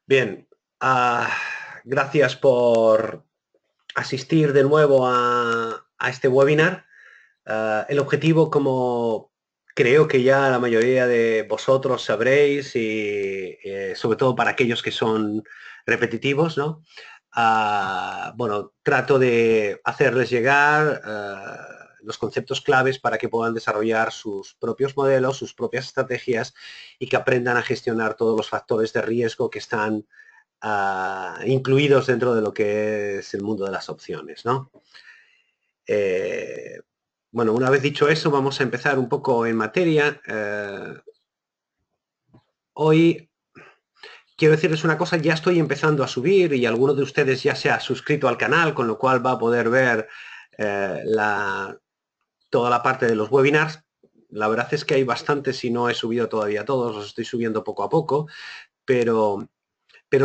Bien, gracias por asistir de nuevo a este webinar. El objetivo, como creo que ya la mayoría de vosotros sabréis, y sobre todo para aquellos que son repetitivos, ¿no? Bueno, trato de hacerles llegar los conceptos claves para que puedan desarrollar sus propios modelos, sus propias estrategias y que aprendan a gestionar todos los factores de riesgo que están incluidos dentro de lo que es el mundo de las opciones, ¿no? Eh, bueno, una vez dicho eso, vamos a empezar un poco en materia. Hoy quiero decirles una cosa, ya estoy empezando a subir y alguno de ustedes ya se ha suscrito al canal, con lo cual va a poder ver toda la parte de los webinars. La verdad es que hay bastantes y no he subido todavía todos, los estoy subiendo poco a poco, pero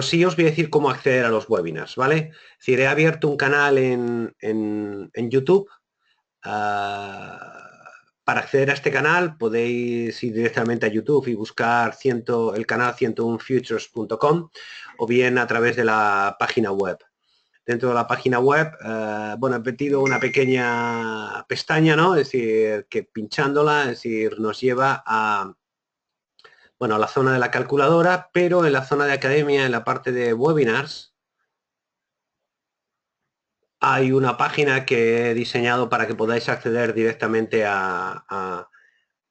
sí os voy a decir cómo acceder a los webinars, ¿vale? Es decir, he abierto un canal en YouTube. Para acceder a este canal podéis ir directamente a YouTube y buscar el canal 101futures.com o bien a través de la página web. Dentro de la página web, bueno, he metido una pequeña pestaña, ¿no? Es decir, que pinchándola, es decir, nos lleva a, bueno, a la zona de la calculadora, pero en la zona de academia, en la parte de webinars, hay una página que he diseñado para que podáis acceder directamente a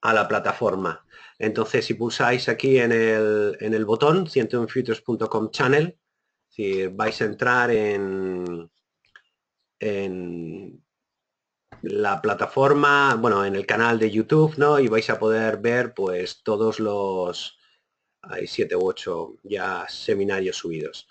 la plataforma. Entonces, si pulsáis aquí en el botón 101futures.com channel, si vais a entrar en la plataforma, bueno, en el canal de YouTube, ¿no? Y vais a poder ver pues todos los, hay 7 u 8 ya seminarios subidos.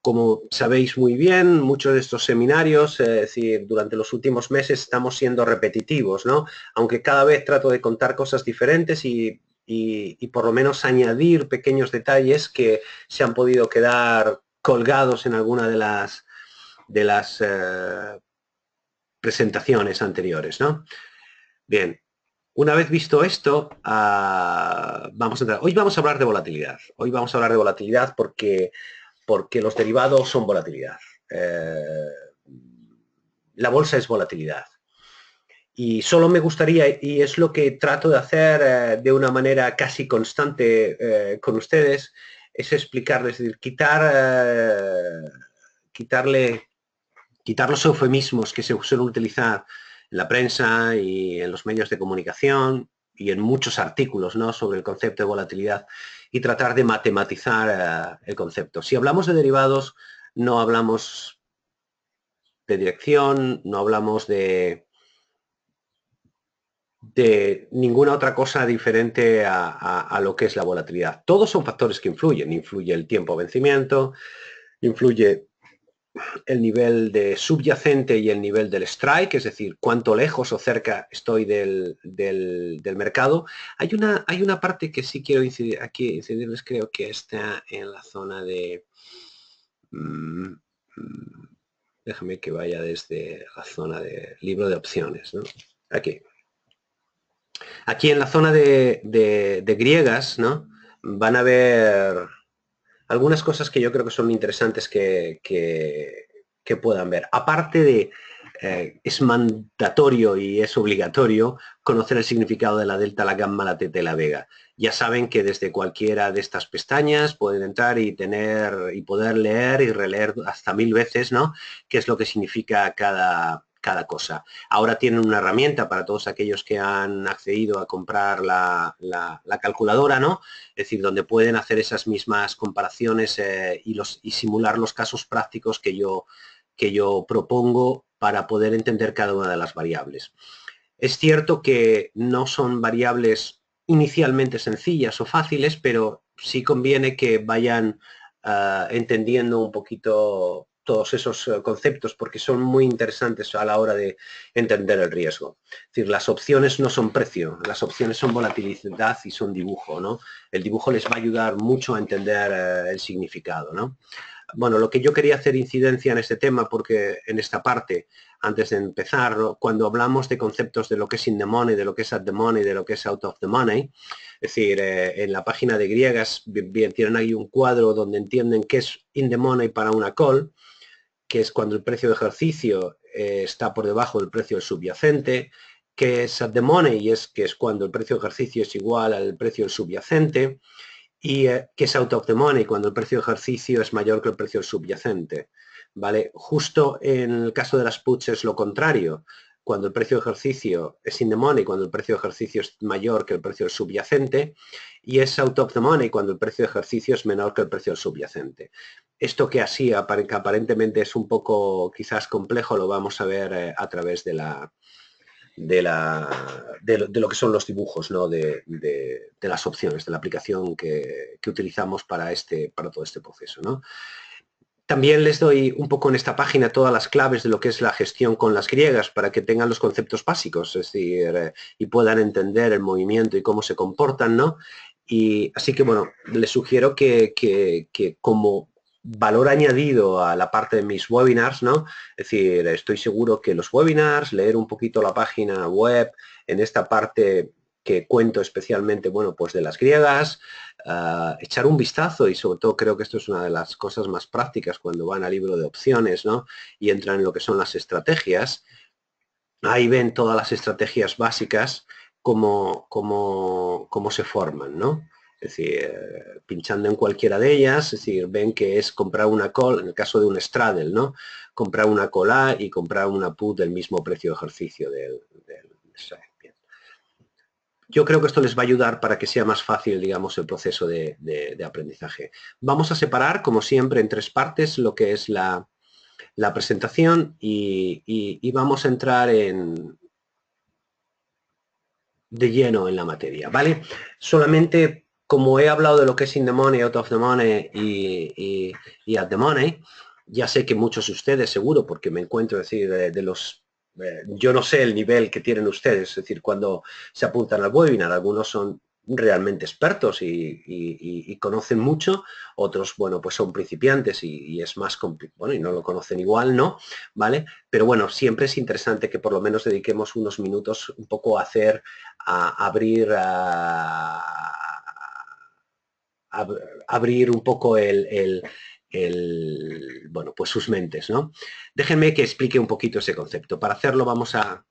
Como sabéis muy bien, muchos de estos seminarios, es decir, durante los últimos meses estamos siendo repetitivos, ¿no? Aunque cada vez trato de contar cosas diferentes y por lo menos añadir pequeños detalles que se han podido quedar colgados en alguna de las presentaciones anteriores, ¿no? Bien, una vez visto esto, vamos a entrar. Hoy vamos a hablar de volatilidad. Hoy vamos a hablar de volatilidad porque los derivados son volatilidad. La bolsa es volatilidad. Y solo me gustaría, y es lo que trato de hacer de una manera casi constante con ustedes, es explicarles, es decir, quitar los eufemismos que se suelen utilizar en la prensa y en los medios de comunicación y en muchos artículos, ¿no?, sobre el concepto de volatilidad y tratar de matematizar el concepto. Si hablamos de derivados, no hablamos de dirección, no hablamos de ninguna otra cosa diferente a lo que es la volatilidad. Todos son factores que influyen. Influye el tiempo de vencimiento, influye el nivel de subyacente y el nivel del strike, es decir, cuánto lejos o cerca estoy del mercado. Hay una parte que sí quiero incidirles, creo que está en la zona de... déjame que vaya desde la zona de libro de opciones, ¿no? Aquí. Aquí en la zona de griegas, ¿no?, van a ver algunas cosas que yo creo que son interesantes que puedan ver. Aparte de, es mandatorio y es obligatorio conocer el significado de la delta, la gamma, la teta y la vega. Ya saben que desde cualquiera de estas pestañas pueden entrar y poder leer y releer hasta 1000 veces, ¿no?, qué es lo que significa cada cosa. Ahora tienen una herramienta para todos aquellos que han accedido a comprar la calculadora, ¿no? Es decir, donde pueden hacer esas mismas comparaciones y simular los casos prácticos que yo propongo para poder entender cada una de las variables. Es cierto que no son variables inicialmente sencillas o fáciles, pero sí conviene que vayan entendiendo un poquito todos esos conceptos porque son muy interesantes a la hora de entender el riesgo. Es decir, las opciones no son precio, las opciones son volatilidad y son dibujo, ¿no? El dibujo les va a ayudar mucho a entender el significado, ¿no? bueno, lo que yo quería hacer incidencia en este tema, porque en esta parte, antes de empezar, ¿no? Cuando hablamos de conceptos de lo que es in the money, de lo que es at the money, de lo que es out of the money, es decir, en la página de Griegas, bien, tienen ahí un cuadro donde entienden qué es in the money para una call, que es cuando el precio de ejercicio está por debajo del precio del subyacente, que es at the money, que es cuando el precio de ejercicio es igual al precio del subyacente, y que es out of the money, cuando el precio de ejercicio es mayor que el precio del subyacente. ¿Vale? Justo en el caso de las puts es lo contrario. Cuando el precio de ejercicio es in the money, cuando el precio de ejercicio es mayor que el precio del subyacente, y es out of the money cuando el precio de ejercicio es menor que el precio del subyacente. Esto que así que aparentemente es un poco quizás complejo, lo vamos a ver a través de lo que son los dibujos, ¿no? de las opciones, de la aplicación que utilizamos para todo este proceso, ¿no? También les doy un poco en esta página todas las claves de lo que es la gestión con las griegas para que tengan los conceptos básicos, es decir, y puedan entender el movimiento y cómo se comportan, ¿no? Y así que, bueno, les sugiero que como valor añadido a la parte de mis webinars, ¿no? Es decir, estoy seguro que los webinars, leer un poquito la página web, en esta parte que cuento especialmente, bueno, pues de las griegas, echar un vistazo, y sobre todo creo que esto es una de las cosas más prácticas cuando van al libro de opciones, ¿no? Y entran en lo que son las estrategias. Ahí ven todas las estrategias básicas, cómo se forman, ¿no? Es decir, pinchando en cualquiera de ellas, es decir, ven que es comprar una call, en el caso de un straddle, ¿no? Comprar una call A y comprar una put del mismo precio de ejercicio del strike. Yo creo que esto les va a ayudar para que sea más fácil, digamos, el proceso de aprendizaje. Vamos a separar, como siempre, en tres partes lo que es la presentación y vamos a entrar de lleno en la materia, ¿vale? Solamente, como he hablado de lo que es in the money, out of the money y at the money, ya sé que muchos de ustedes, seguro, porque me encuentro, es decir, yo no sé el nivel que tienen ustedes, es decir, cuando se apuntan al webinar, algunos son realmente expertos y conocen mucho, otros, bueno, pues son principiantes y es más complicado, bueno, y no lo conocen igual, ¿no? ¿Vale? Pero bueno, siempre es interesante que por lo menos dediquemos unos minutos un poco a hacer, a abrir un poco bueno, pues sus mentes, ¿no? Déjenme que explique un poquito ese concepto. Para hacerlo vamos a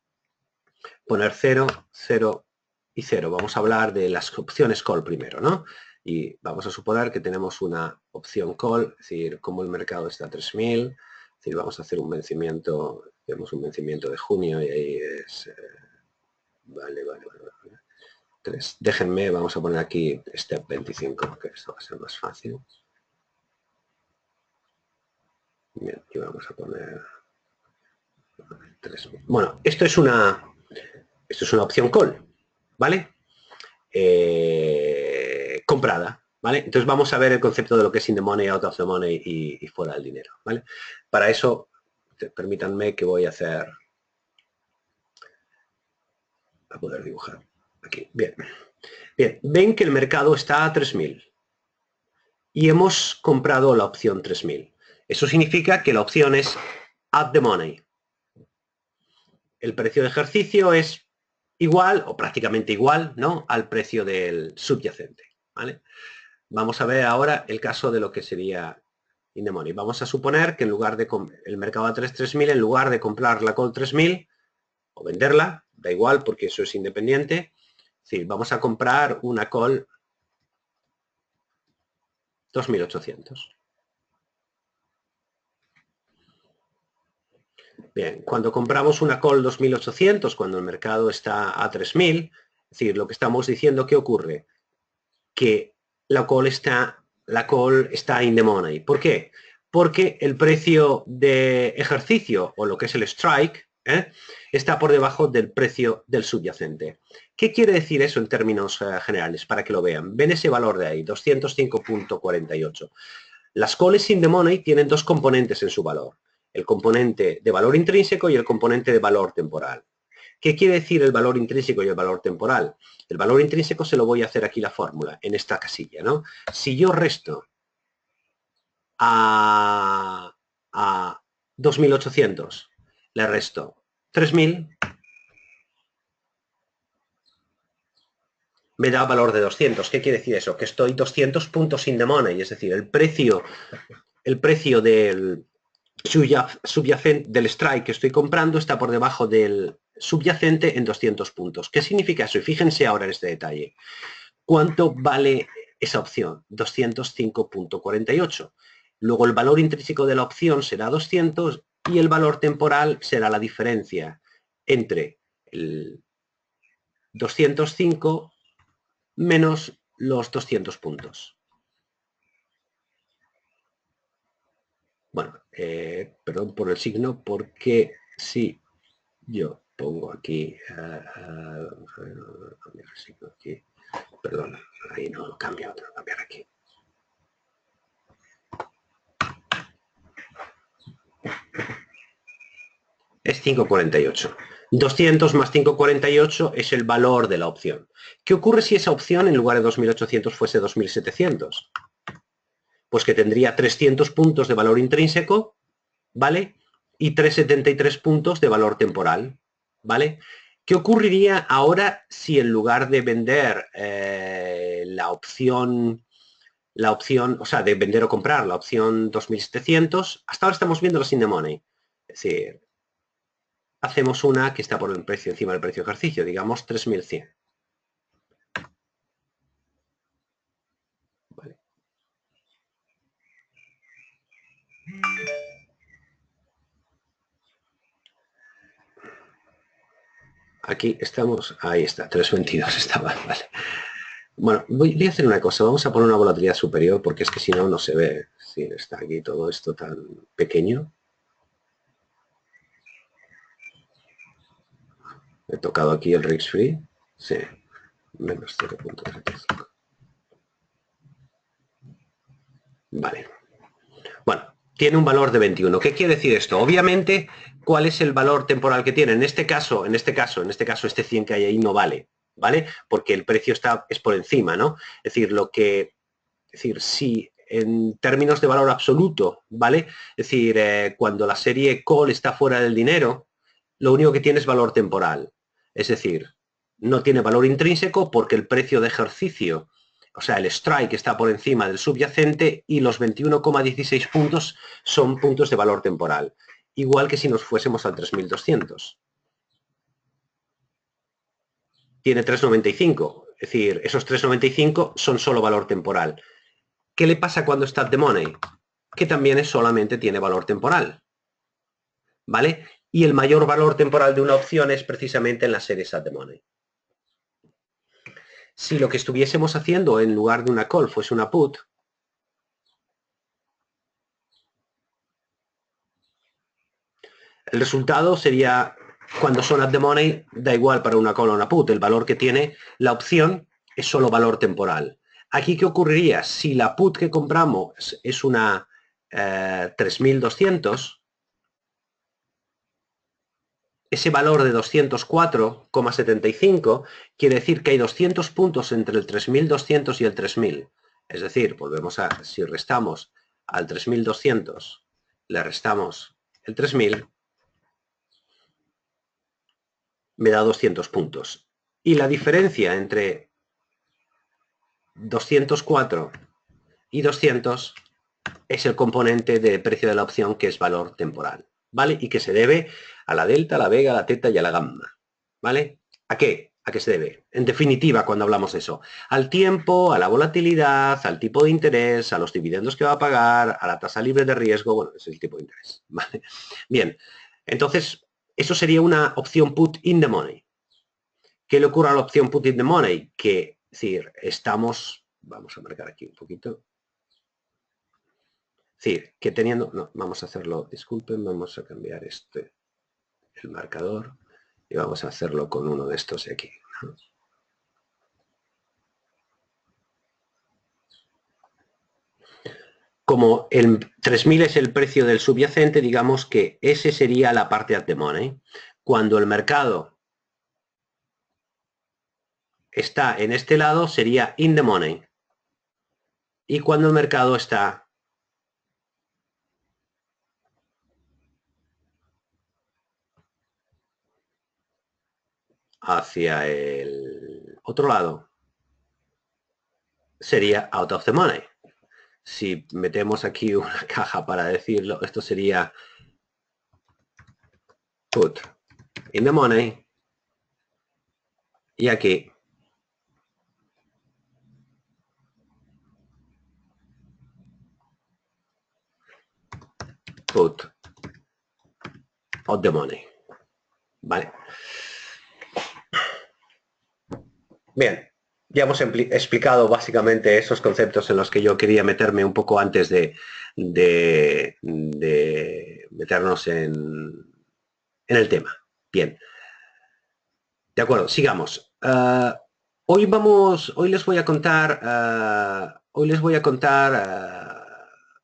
poner 0, 0 y 0. Vamos a hablar de las opciones call primero, ¿no? Y vamos a suponer que tenemos una opción call, es decir, como el mercado está a 3.000, es decir, vamos a hacer un vencimiento, tenemos un vencimiento de junio y ahí es... Vale. 3. Déjenme, vamos a poner aquí step 25, que esto va a ser más fácil. Bien, y vamos a poner 3. Bueno, esto es una opción call, ¿vale? Comprada, ¿vale? Entonces vamos a ver el concepto de lo que es in the money, out of the money y fuera del dinero, ¿vale? Para eso, permítanme que voy a hacer... a poder dibujar. Aquí, bien. Bien, ven que el mercado está a 3.000 y hemos comprado la opción 3.000. Eso significa que la opción es at the money. El precio de ejercicio es igual o prácticamente igual, ¿no?, al precio del subyacente, ¿vale? Vamos a ver ahora el caso de lo que sería in the money. Vamos a suponer que en lugar de el mercado a 3.000, en lugar de comprar la call 3.000 o venderla, da igual porque eso es independiente, sí, vamos a comprar una call 2.800. Bien, cuando compramos una call 2.800, cuando el mercado está a 3.000, es decir, lo que estamos diciendo, ¿qué ocurre? Que la call está in the money. ¿Por qué? Porque el precio de ejercicio, o lo que es el strike, está por debajo del precio del subyacente. ¿Qué quiere decir eso en términos generales? Para que lo vean. Ven ese valor de ahí, 205.48. Las calls in the money tienen dos componentes en su valor. El componente de valor intrínseco y el componente de valor temporal. ¿Qué quiere decir el valor intrínseco y el valor temporal? El valor intrínseco se lo voy a hacer aquí la fórmula, en esta casilla, ¿no? Si yo resto a 2.800. Le resto 3.000. Me da valor de 200. ¿Qué quiere decir eso? Que estoy 200 puntos in the money, es decir, el precio del subyacente del strike que estoy comprando está por debajo del subyacente en 200 puntos. ¿Qué significa eso? Y fíjense ahora en este detalle. ¿Cuánto vale esa opción? 205.48. Luego el valor intrínseco de la opción será 200 y el valor temporal será la diferencia entre el 205 menos los 200 puntos. Bueno, perdón por el signo, porque si yo pongo aquí, perdón, ahí no lo cambia, otro cambiar aquí. Es 5,48. 200 más 5,48 es el valor de la opción. ¿Qué ocurre si esa opción en lugar de 2.800 fuese 2.700? Pues que tendría 300 puntos de valor intrínseco, ¿vale? Y 373 puntos de valor temporal, ¿vale? ¿Qué ocurriría ahora si en lugar de vender la opción, o sea, de vender o comprar la opción 2.700, hasta ahora estamos viendo los in the money? Es decir, hacemos una que está por el precio, encima del precio de ejercicio, digamos 3.100. Vale. Aquí estamos, ahí está, 3.22 estaba, vale. Bueno, voy a hacer una cosa, vamos a poner una volatilidad superior porque es que si no, no se ve. Si está aquí todo esto tan pequeño. He tocado aquí el risk free. Sí, menos 0.35. Vale. Bueno, tiene un valor de 21. ¿Qué quiere decir esto? Obviamente, ¿cuál es el valor temporal que tiene? En este caso, este 100 que hay ahí no vale, ¿vale? Porque el precio es por encima, ¿no? Es decir, si en términos de valor absoluto, ¿vale? Es decir, cuando la serie call está fuera del dinero, lo único que tiene es valor temporal. Es decir, no tiene valor intrínseco porque el precio de ejercicio, o sea, el strike está por encima del subyacente y los 21,16 puntos son puntos de valor temporal. Igual que si nos fuésemos al 3.200. Tiene 3,95. Es decir, esos 3,95 son solo valor temporal. ¿Qué le pasa cuando está at the money? Que también solamente tiene valor temporal. ¿Vale? Y el mayor valor temporal de una opción es precisamente en las series at the money. Si lo que estuviésemos haciendo en lugar de una call fuese una put, el resultado sería, cuando son at the money, da igual para una call o una put, el valor que tiene la opción es solo valor temporal. Aquí, ¿qué ocurriría? Si la put que compramos es una 3.200, ese valor de 204,75 quiere decir que hay 200 puntos entre el 3.200 y el 3.000. Es decir, si restamos al 3.200, le restamos el 3.000, me da 200 puntos. Y la diferencia entre 204 y 200 es el componente de precio de la opción, que es valor temporal, ¿vale? Y que se debe a la delta, a la vega, a la teta y a la gamma, ¿vale? ¿A qué? ¿A qué se debe? En definitiva, cuando hablamos de eso, al tiempo, a la volatilidad, al tipo de interés, a los dividendos que va a pagar, a la tasa libre de riesgo, bueno, es el tipo de interés, ¿vale? Bien, entonces, eso sería una opción put in the money. ¿Qué le ocurre a la opción put in the money? Que, es decir, vamos a marcar aquí un poquito, es decir, que teniendo, no, vamos a hacerlo, disculpen, vamos a cambiar el marcador, y vamos a hacerlo con uno de estos de aquí, ¿no? Como el 3.000 es el precio del subyacente, digamos que ese sería la parte at the money. Cuando el mercado está en este lado, sería in the money. Y cuando el mercado está hacia el otro lado sería out of the money. Si metemos aquí una caja para decirlo, esto sería put in the money. Y aquí put out the money. Vale. Bien, ya hemos explicado básicamente esos conceptos en los que yo quería meterme un poco antes de meternos en el tema. Bien. De acuerdo, sigamos. Hoy les voy a contar,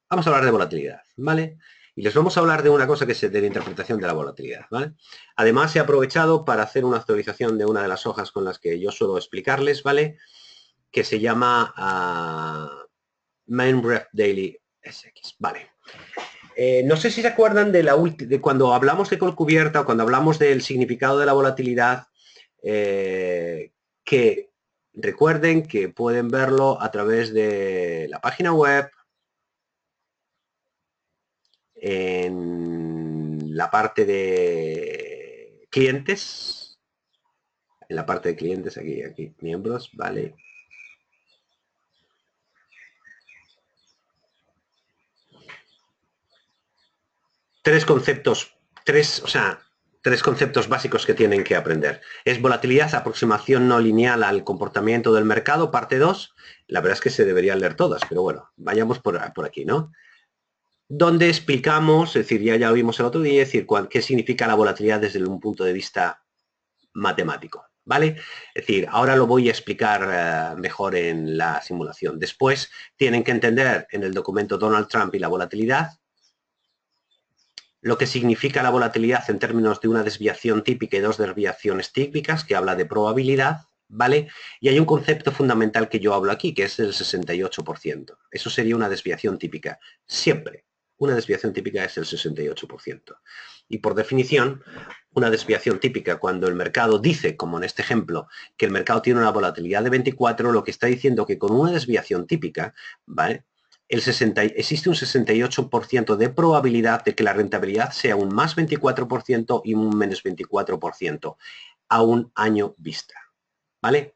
vamos a hablar de volatilidad, ¿vale? Y les vamos a hablar de una cosa que es de la interpretación de la volatilidad, ¿vale? Además, he aprovechado para hacer una actualización de una de las hojas con las que yo suelo explicarles, ¿vale? Que se llama MainRef Daily SX, ¿vale? No sé si se acuerdan de cuando hablamos de call cubierta o cuando hablamos del significado de la volatilidad, que recuerden que pueden verlo a través de la página web, en la parte de clientes, aquí, miembros, ¿vale? Tres conceptos básicos que tienen que aprender. Es volatilidad, aproximación no lineal al comportamiento del mercado, parte 2. La verdad es que se deberían leer todas, pero bueno, vayamos por aquí, ¿no? Donde explicamos, es decir, ya lo vimos el otro día, es decir, qué significa la volatilidad desde un punto de vista matemático, ¿vale? Es decir, ahora lo voy a explicar mejor en la simulación. Después tienen que entender en el documento Donald Trump y la volatilidad, lo que significa la volatilidad en términos de una desviación típica y dos desviaciones típicas, que habla de probabilidad, ¿vale? Y hay un concepto fundamental que yo hablo aquí, que es el 68%. Eso sería una desviación típica. Siempre una desviación típica es el 68%. Y por definición, una desviación típica, cuando el mercado dice, como en este ejemplo, que el mercado tiene una volatilidad de 24, lo que está diciendo que con una desviación típica, ¿vale? Existe un 68% de probabilidad de que la rentabilidad sea un más 24% y un menos 24% a un año vista, ¿vale?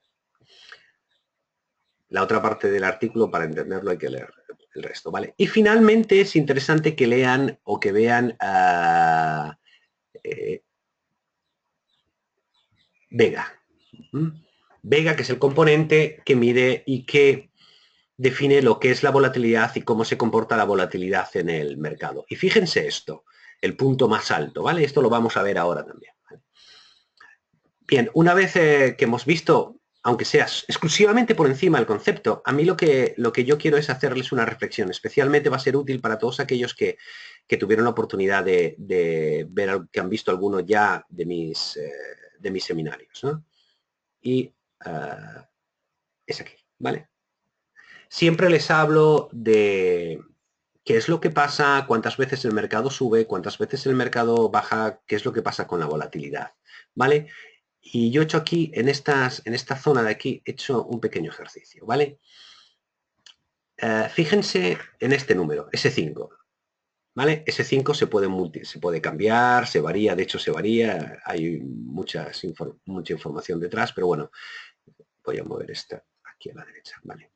La otra parte del artículo, para entenderlo, hay que leer el resto, ¿vale? Y finalmente es interesante que lean o que vean Vega. Vega, que es el componente que mide y que define lo que es la volatilidad y cómo se comporta la volatilidad en el mercado. Y fíjense esto, el punto más alto, ¿vale? Esto lo vamos a ver ahora también, ¿vale? Bien, una vez que hemos visto, aunque sea exclusivamente por encima del concepto, a mí lo que yo quiero es hacerles una reflexión. Especialmente va a ser útil para todos aquellos que tuvieron la oportunidad de ver, que han visto alguno ya de mis seminarios, ¿no? Y es aquí, ¿vale? Siempre les hablo de qué es lo que pasa, cuántas veces el mercado sube, cuántas veces el mercado baja, qué es lo que pasa con la volatilidad, ¿vale? Y yo he hecho aquí, en esta zona de aquí, he hecho un pequeño ejercicio, ¿vale? Fíjense en este número, S5, ¿vale? S5 se puede cambiar, se varía, de hecho se varía, hay mucha información detrás, pero bueno, voy a mover esta aquí a la derecha, ¿vale?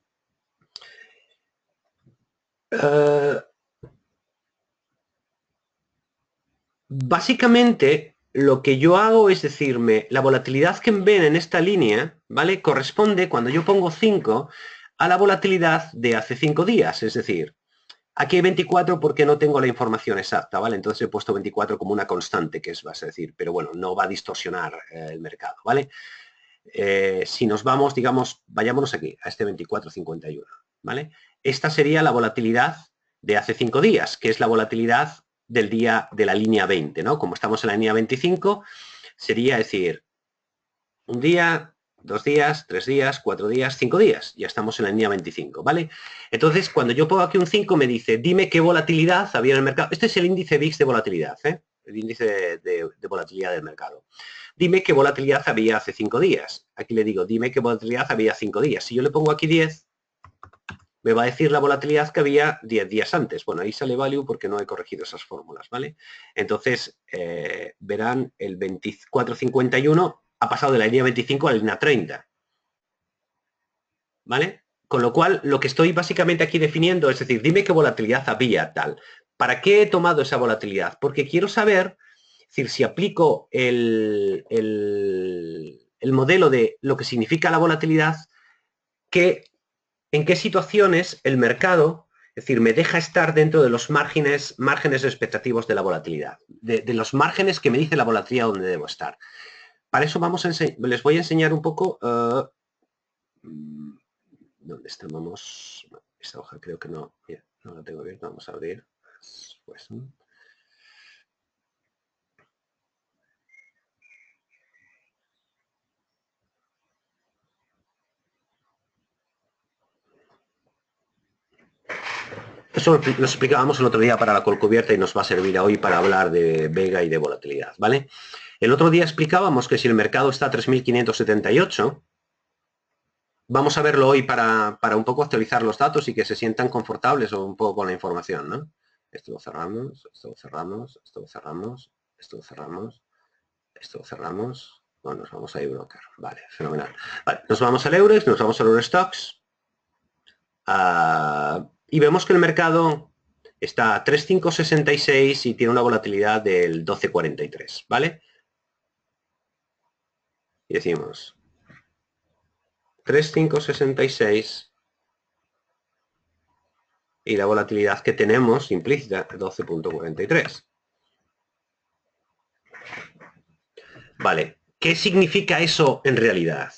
Básicamente, lo que yo hago es decirme, la volatilidad que ven en esta línea, ¿vale? Corresponde, cuando yo pongo 5, a la volatilidad de hace 5 días. Es decir, aquí hay 24 porque no tengo la información exacta, ¿vale? Entonces he puesto 24 como una constante, que es, vas a decir, pero bueno, no va a distorsionar el mercado, ¿vale? Si nos vamos, digamos, vayámonos aquí, a este 24,51, ¿vale? Esta sería la volatilidad de hace 5 días, que es la volatilidad del día de la línea 20, ¿no? Como estamos en la línea 25, sería decir, un día, 2 días, 3 días, 4 días, 5 días. Ya estamos en la línea 25, ¿vale? Entonces, cuando yo pongo aquí un 5, me dice, dime qué volatilidad había en el mercado. Este es el índice VIX de volatilidad, ¿eh? El índice de volatilidad del mercado. dime qué volatilidad había hace 5 días. Aquí le digo, dime qué volatilidad había 5 días. Si yo le pongo aquí 10, me va a decir la volatilidad que había 10 días antes. Bueno, ahí sale value porque no he corregido esas fórmulas, ¿vale? Entonces, verán, el 24.51 ha pasado de la línea 25 a la línea 30. ¿Vale? Con lo cual, lo que estoy básicamente aquí definiendo es decir, dime qué volatilidad había tal. ¿Para qué he tomado esa volatilidad? Porque quiero saber, es decir, si aplico el modelo de lo que significa la volatilidad, en qué situaciones el mercado, es decir, me deja estar dentro de los márgenes expectativos de la volatilidad, de los márgenes que me dice la volatilidad donde debo estar. Para eso les voy a enseñar un poco... ¿dónde estamos? Esta hoja creo que no. Mira, no la tengo abierta. Vamos a abrir. Pues, eso lo explicábamos el otro día para la colcubierta y nos va a servir hoy para hablar de Vega y de volatilidad, ¿vale? El otro día explicábamos que si el mercado está a 3.578, vamos a verlo hoy para un poco actualizar los datos y que se sientan confortables o un poco con la información, ¿no? Esto lo cerramos, esto lo cerramos, esto lo cerramos, esto lo cerramos, esto lo cerramos. Bueno, nos vamos a iBroker. Vale, fenomenal. Vale, nos vamos al Eurex, nos vamos al Eurostoxx. Y vemos que el mercado está a 3.566 y tiene una volatilidad del 12.43, ¿vale? Y decimos 3.566 y la volatilidad que tenemos implícita 12.43. Vale, ¿qué significa eso en realidad?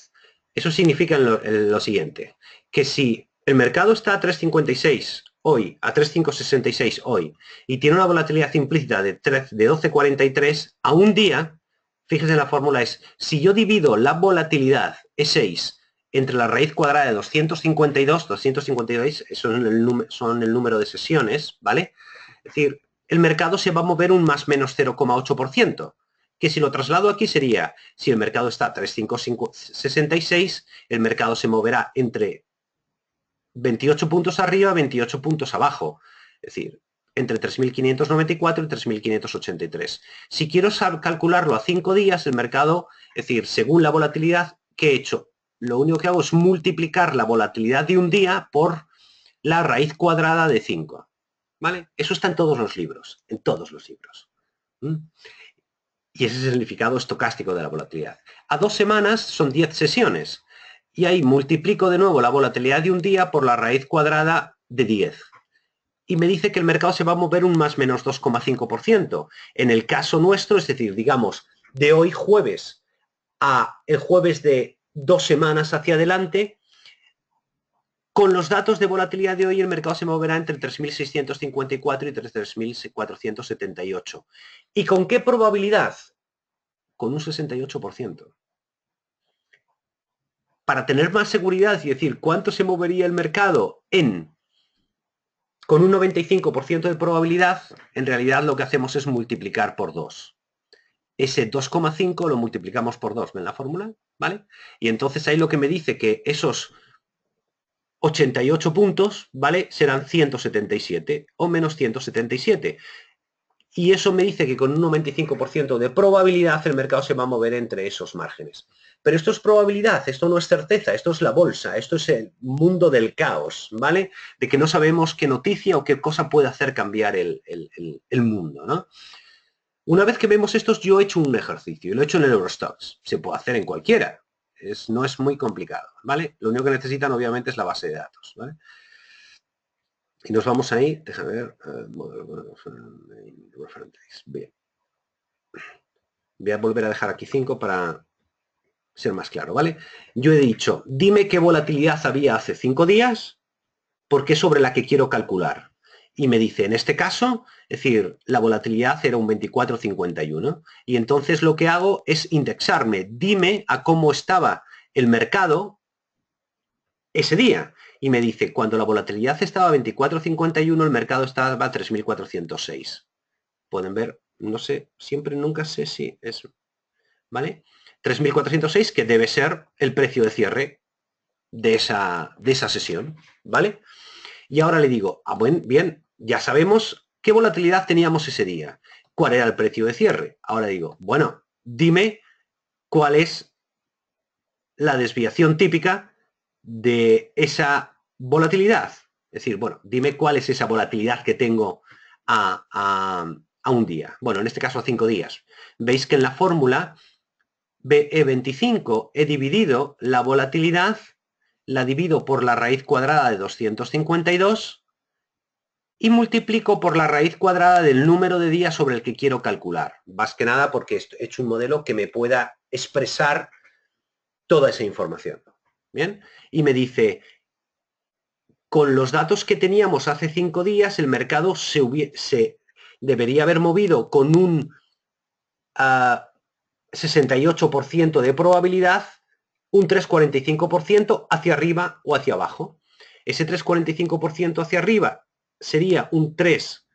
Eso significa lo siguiente, que si el mercado está a 3.56 hoy, a 3.566 hoy, y tiene una volatilidad implícita de 12.43 a un día, fíjese la fórmula es, si yo divido la volatilidad E6 entre la raíz cuadrada de 252 son el número de sesiones, ¿vale? Es decir, el mercado se va a mover un más menos 0,8%. Que si lo traslado aquí sería, si el mercado está a 3.566, el mercado se moverá entre 28 puntos arriba, 28 puntos abajo. Es decir, entre 3.594 y 3.583. Si quiero calcularlo a 5 días, el mercado, es decir, según la volatilidad que he hecho, lo único que hago es multiplicar la volatilidad de un día por la raíz cuadrada de 5. ¿Vale? Eso está en todos los libros, en todos los libros. Y ese es el significado estocástico de la volatilidad. A 2 semanas son 10 sesiones. Y ahí multiplico de nuevo la volatilidad de un día por la raíz cuadrada de 10. Y me dice que el mercado se va a mover un más menos 2,5%. En el caso nuestro, es decir, digamos, de hoy jueves a el jueves de 2 semanas hacia adelante, con los datos de volatilidad de hoy el mercado se moverá entre 3.654 y 3.478. ¿Y con qué probabilidad? Con un 68%. Para tener más seguridad y decir cuánto se movería el mercado con un 95% de probabilidad, en realidad lo que hacemos es multiplicar por 2. Ese 2,5 lo multiplicamos por 2, ¿ven la fórmula? ¿Vale? Y entonces ahí lo que me dice que esos 88 puntos, ¿vale? Serán 177 o menos 177. Y eso me dice que con un 95% de probabilidad el mercado se va a mover entre esos márgenes. Pero esto es probabilidad, esto no es certeza, esto es la bolsa, esto es el mundo del caos, ¿vale? De que no sabemos qué noticia o qué cosa puede hacer cambiar el mundo, ¿no? Una vez que vemos estos, yo he hecho un ejercicio, y lo he hecho en el Eurostoxx. Se puede hacer en cualquiera, no es muy complicado, ¿vale? Lo único que necesitan, obviamente, es la base de datos, ¿vale? Y nos vamos ahí, déjame ver, bien. Voy a volver a dejar aquí 5 para ser más claro, ¿vale? Yo he dicho, dime qué volatilidad había hace 5 días, porque es sobre la que quiero calcular. Y me dice, en este caso, es decir, la volatilidad era un 24,51. Y entonces lo que hago es indexarme. Dime a cómo estaba el mercado ese día. Y me dice, cuando la volatilidad estaba a 24,51, el mercado estaba a 3.406. Pueden ver, no sé, siempre nunca sé si es... ¿vale? 3.406, que debe ser el precio de cierre de esa sesión, ¿vale? Y ahora le digo, bien, ya sabemos qué volatilidad teníamos ese día, cuál era el precio de cierre. Ahora digo, bueno, dime cuál es la desviación típica de esa volatilidad. Es decir, bueno, dime cuál es esa volatilidad que tengo a un día. Bueno, en este caso a 5 días. Veis que en la fórmula BE25 he dividido la volatilidad, la divido por la raíz cuadrada de 252 y multiplico por la raíz cuadrada del número de días sobre el que quiero calcular. Más que nada porque he hecho un modelo que me pueda expresar toda esa información. ¿Bien? Y me dice, con los datos que teníamos hace 5 días, el mercado se debería haber movido con un 68% de probabilidad, un 3,45% hacia arriba o hacia abajo. Ese 3,45% hacia arriba sería un 3,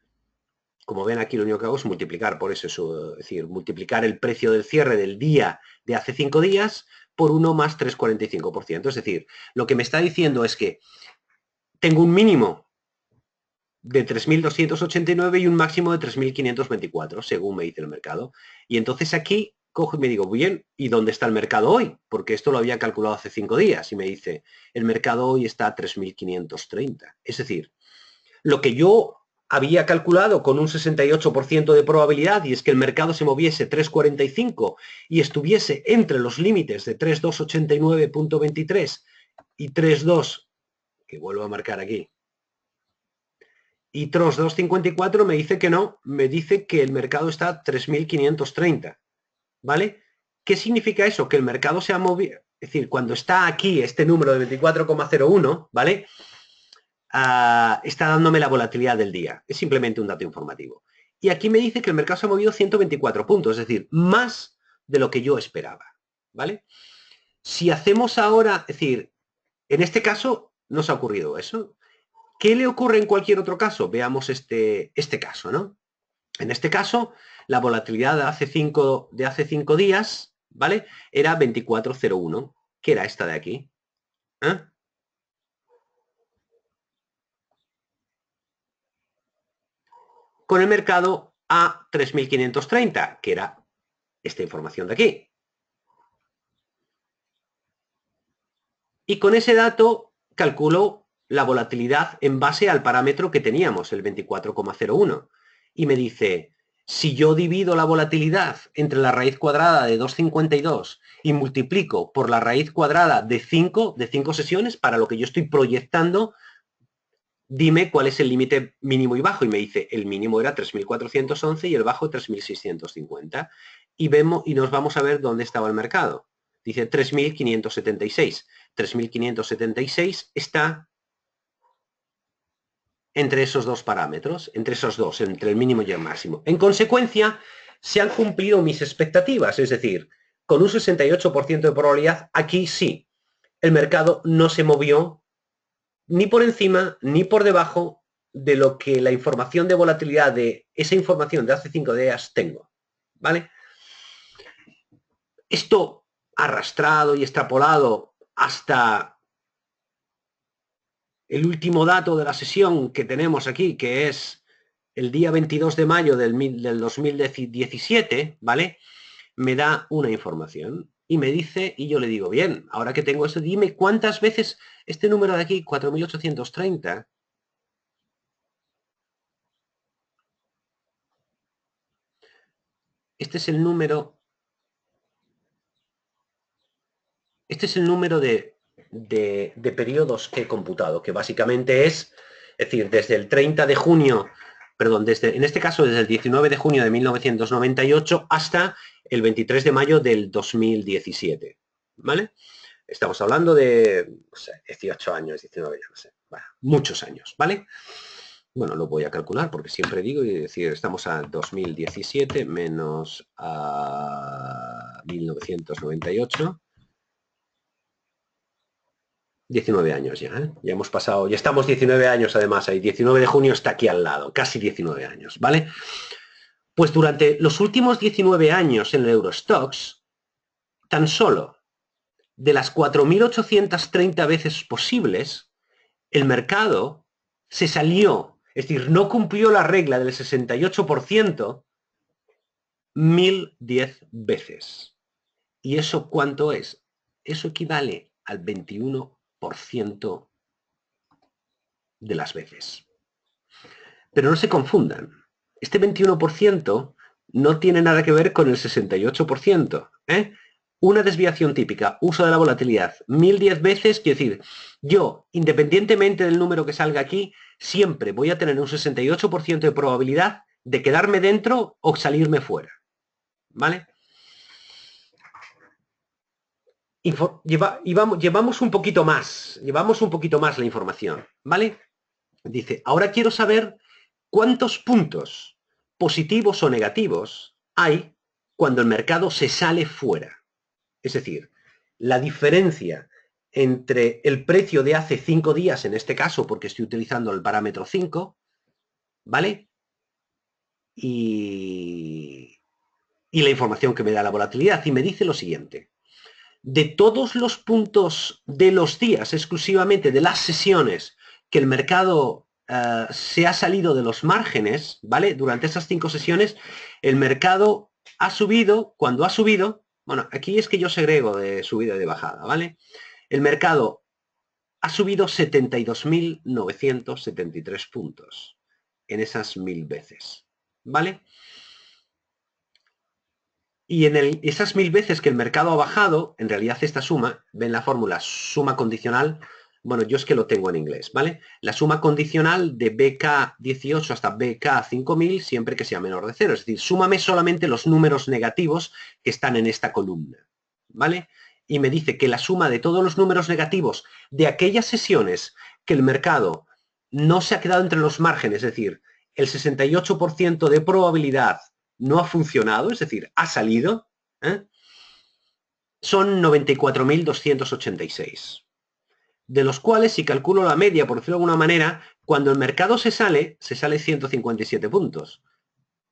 como ven aquí lo único que hago es multiplicar por eso, es decir, multiplicar el precio del cierre del día de hace 5 días por 1 más 3,45%. Es decir, lo que me está diciendo es que tengo un mínimo de 3.289 y un máximo de 3.524, según me dice el mercado. Y entonces aquí cojo y me digo, bien, ¿y dónde está el mercado hoy? Porque esto lo había calculado hace 5 días y me dice, el mercado hoy está a 3.530. Es decir, lo que yo había calculado con un 68% de probabilidad, y es que el mercado se moviese 3,45 y estuviese entre los límites de 3.289.23 y 3.2, que vuelvo a marcar aquí, y TROS 254 me dice que no, me dice que el mercado está a 3.530, ¿vale? ¿Qué significa eso? Que el mercado se ha movido, es decir, cuando está aquí este número de 24,01, ¿vale? Está dándome la volatilidad del día. Es simplemente un dato informativo. Y aquí me dice que el mercado se ha movido 124 puntos, es decir, más de lo que yo esperaba, ¿vale? Si hacemos ahora, es decir, en este caso no se ha ocurrido eso. ¿Qué le ocurre en cualquier otro caso? Veamos este caso, ¿no? En este caso, la volatilidad de hace 5 días, ¿vale? Era 24,01, que era esta de aquí. ¿Eh? Con el mercado a 3.530, que era esta información de aquí. Y con ese dato calculo la volatilidad en base al parámetro que teníamos, el 24,01. Y me dice, si yo divido la volatilidad entre la raíz cuadrada de 2,52 y multiplico por la raíz cuadrada de 5 sesiones, para lo que yo estoy proyectando, dime cuál es el límite mínimo y bajo. Y me dice, el mínimo era 3.411 y el bajo 3.650. Y nos vamos a ver dónde estaba el mercado. Dice 3.576. 3.576 está entre esos dos parámetros, entre esos dos, entre el mínimo y el máximo. En consecuencia, se han cumplido mis expectativas, es decir, con un 68% de probabilidad, aquí sí, el mercado no se movió ni por encima ni por debajo de lo que la información de volatilidad de esa información de hace 5 días tengo, ¿vale? Esto arrastrado y extrapolado hasta el último dato de la sesión que tenemos aquí, que es el día 22 de mayo del 2017, ¿vale? Me da una información y me dice, y yo le digo, bien, ahora que tengo eso, dime cuántas veces este número de aquí, 4.830, este es el número de periodos que he computado, que básicamente es decir, desde el 30 de junio, perdón, en este caso desde el 19 de junio de 1998 hasta el 23 de mayo del 2017, ¿vale? Estamos hablando de, no sé, 18 años, 19, ya no sé, bueno, muchos años, ¿vale? Bueno, lo voy a calcular porque siempre digo, y decir, estamos a 2017 menos a 1998. 19 años ya, ¿eh? Ya hemos pasado, ya estamos 19 años además ahí, 19 de junio está aquí al lado, casi 19 años, ¿vale? Pues durante los últimos 19 años en el Eurostoxx, tan solo de las 4.830 veces posibles, el mercado se salió, es decir, no cumplió la regla del 68% 1.010 veces. ¿Y eso cuánto es? Eso equivale al 21% de las veces. Pero no se confundan. Este 21% no tiene nada que ver con el 68%. Una desviación típica, uso de la volatilidad, 1.010 veces, quiere decir, yo, independientemente del número que salga aquí, siempre voy a tener un 68% de probabilidad de quedarme dentro o salirme fuera. ¿Vale? Llevamos un poquito más la información, ¿vale? Dice, ahora quiero saber cuántos puntos positivos o negativos hay cuando el mercado se sale fuera. Es decir, la diferencia entre el precio de hace 5 días, en este caso, porque estoy utilizando el parámetro 5, ¿vale? Y la información que me da la volatilidad. Y me dice lo siguiente. De todos los puntos de los días, exclusivamente de las sesiones que el mercado se ha salido de los márgenes, ¿vale? Durante esas 5 sesiones, el mercado ha subido, cuando ha subido, bueno, aquí es que yo segrego de subida y de bajada, ¿vale? El mercado ha subido 72.973 puntos en esas 1.000 veces, ¿vale? Y en esas 1.000 veces que el mercado ha bajado, en realidad esta suma, ven la fórmula suma condicional, bueno, yo es que lo tengo en inglés, ¿vale? La suma condicional de BK18 hasta BK5000 siempre que sea menor de 0, es decir, súmame solamente los números negativos que están en esta columna, ¿vale? Y me dice que la suma de todos los números negativos de aquellas sesiones que el mercado no se ha quedado entre los márgenes, es decir, el 68% de probabilidad no ha funcionado, es decir, ha salido, son 94.286. De los cuales, si calculo la media, por decirlo de alguna manera, cuando el mercado se sale 157 puntos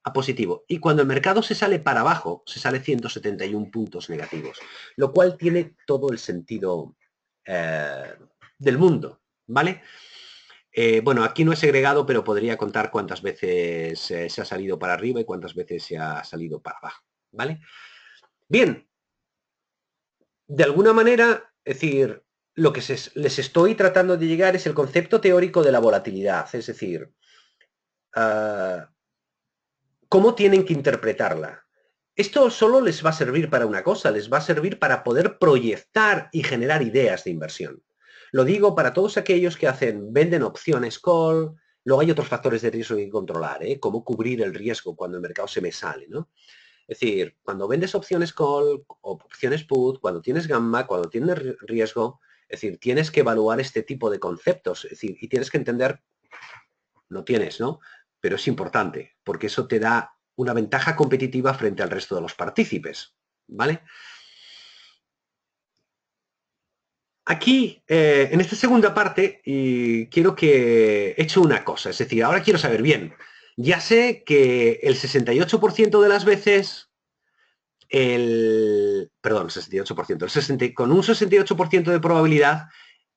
a positivo. Y cuando el mercado se sale para abajo, se sale 171 puntos negativos. Lo cual tiene todo el sentido del mundo, ¿vale? Bueno, aquí no he segregado, pero podría contar cuántas veces se ha salido para arriba y cuántas veces se ha salido para abajo, ¿vale? Bien, de alguna manera, es decir, lo que les estoy tratando de llegar es el concepto teórico de la volatilidad, es decir, cómo tienen que interpretarla. Esto solo les va a servir para una cosa, les va a servir para poder proyectar y generar ideas de inversión. Lo digo para todos aquellos que venden opciones call, luego hay otros factores de riesgo que controlar, cómo cubrir el riesgo cuando el mercado se me sale, ¿no? Es decir, cuando vendes opciones call o opciones put, cuando tienes gamma, cuando tienes riesgo, es decir, tienes que evaluar este tipo de conceptos, es decir, y tienes que entender, no tienes, ¿no? Pero es importante, porque eso te da una ventaja competitiva frente al resto de los partícipes, ¿vale? Aquí, en esta segunda parte, quiero que he hecho una cosa, es decir, ahora quiero saber bien, ya sé que el 68% de las veces, perdón, 68%, con un 68% de probabilidad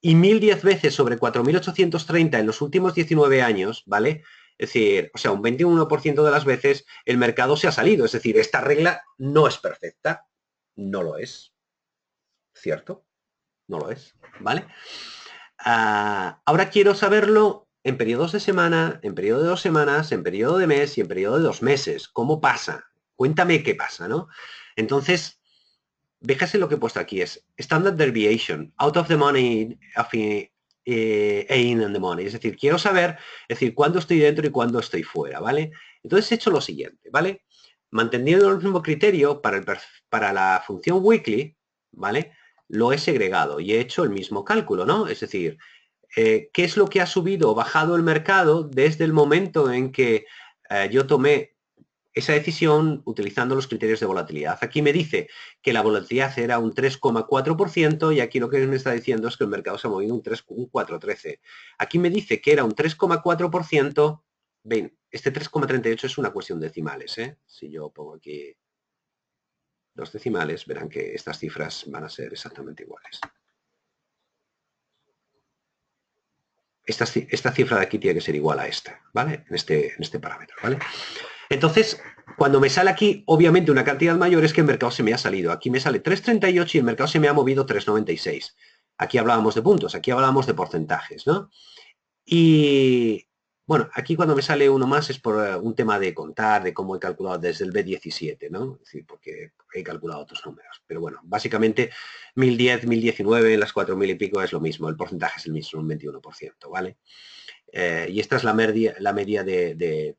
y 1.010 veces sobre 4.830 en los últimos 19 años, ¿vale? Es decir, o sea, un 21% de las veces el mercado se ha salido, es decir, esta regla no es perfecta, no lo es, ¿cierto? No lo es, ¿vale? Ahora quiero saberlo en periodos de semana, en periodo de 2 semanas, en periodo de mes y en periodo de 2 meses. ¿Cómo pasa? Cuéntame qué pasa, ¿no? Entonces, fíjese lo que he puesto aquí, es Standard Deviation, out of the money, in and the money. Es decir, quiero saber, es decir, cuándo estoy dentro y cuándo estoy fuera, ¿vale? Entonces he hecho lo siguiente, ¿vale? Manteniendo el mismo criterio para la función weekly, ¿vale? Lo he segregado y he hecho el mismo cálculo, ¿no? Es decir, ¿qué es lo que ha subido o bajado el mercado desde el momento en que yo tomé esa decisión utilizando los criterios de volatilidad? Aquí me dice que la volatilidad era un 3,4% y aquí lo que me está diciendo es que el mercado se ha movido un 4,13. Aquí me dice que era un 3,4%. Ven, este 3,38 es una cuestión de decimales, ¿eh? Si yo pongo aquí dos decimales, verán que estas cifras van a ser exactamente iguales. Esta cifra de aquí tiene que ser igual a esta, ¿vale? En este parámetro, ¿vale? Entonces, cuando me sale aquí, obviamente una cantidad mayor es que el mercado se me ha salido. Aquí me sale 3,38 y el mercado se me ha movido 3,96. Aquí hablábamos de puntos, aquí hablábamos de porcentajes, ¿no? Y bueno, aquí cuando me sale uno más es por un tema de contar, de cómo he calculado desde el B17, ¿no? Es decir, porque he calculado otros números. Pero bueno, básicamente 1010, 1019, las 4000 y pico es lo mismo, el porcentaje es el mismo, un 21%, ¿vale? Y esta es la media de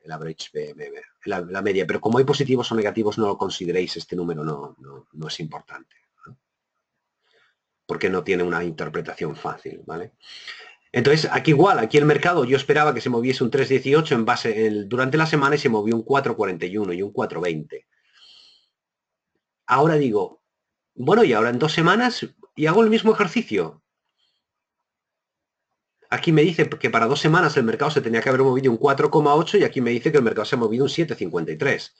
el average BMM, la media, pero como hay positivos o negativos no lo consideréis, este número no es importante, ¿no? Porque no tiene una interpretación fácil, ¿vale? Entonces, aquí igual, aquí el mercado, yo esperaba que se moviese un 3,18 durante la semana y se movió un 4,41 y un 4,20. Ahora digo, bueno, y ahora en 2 semanas y hago el mismo ejercicio. Aquí me dice que para 2 semanas el mercado se tenía que haber movido un 4,8 y aquí me dice que el mercado se ha movido un 7,53.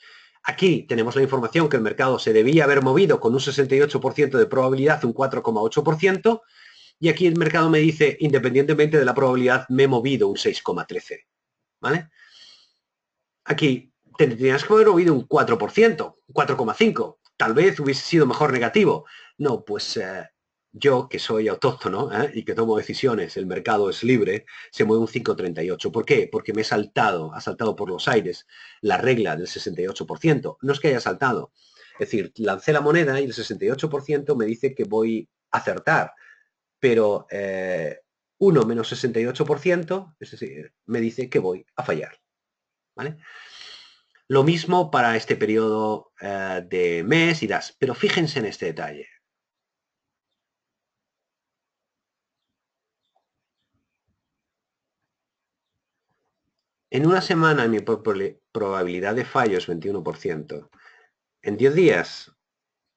Aquí tenemos la información que el mercado se debía haber movido con un 68% de probabilidad, un 4,8%, y aquí el mercado me dice, independientemente de la probabilidad, me he movido un 6,13. ¿Vale? Aquí tendrías que haber movido un 4%, 4,5%. Tal vez hubiese sido mejor negativo. No, pues yo, que soy autóctono y que tomo decisiones, el mercado es libre, se mueve un 5,38. ¿Por qué? Porque me ha saltado por los aires la regla del 68%. No es que haya saltado. Es decir, lancé la moneda y el 68% me dice que voy a acertar. Pero 1 menos 68%, es decir, me dice que voy a fallar. ¿Vale? Lo mismo para este periodo de mes y das, pero fíjense en este detalle. En una semana mi probabilidad de fallo es 21%. En 10 días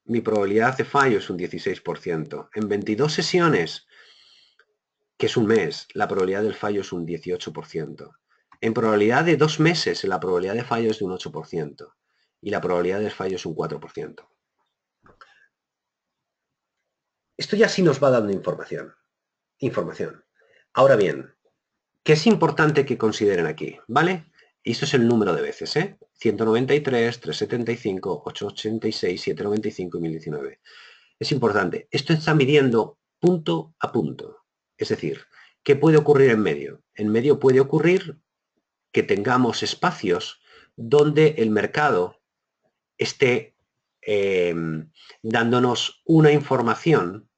mi probabilidad de fallo es un 16%. En 22 sesiones, que es un mes, la probabilidad del fallo es un 18%. En probabilidad de 2 meses, la probabilidad de fallo es de un 8%. Y la probabilidad de fallo es un 4%. Esto ya sí nos va dando información. Ahora bien, ¿qué es importante que consideren aquí? ¿Vale? Y esto es el número de veces, ¿eh? 193, 375, 886, 795 y 1019. Es importante. Esto está midiendo punto a punto. Es decir, ¿qué puede ocurrir en medio? En medio puede ocurrir que tengamos espacios donde el mercado esté dándonos una información,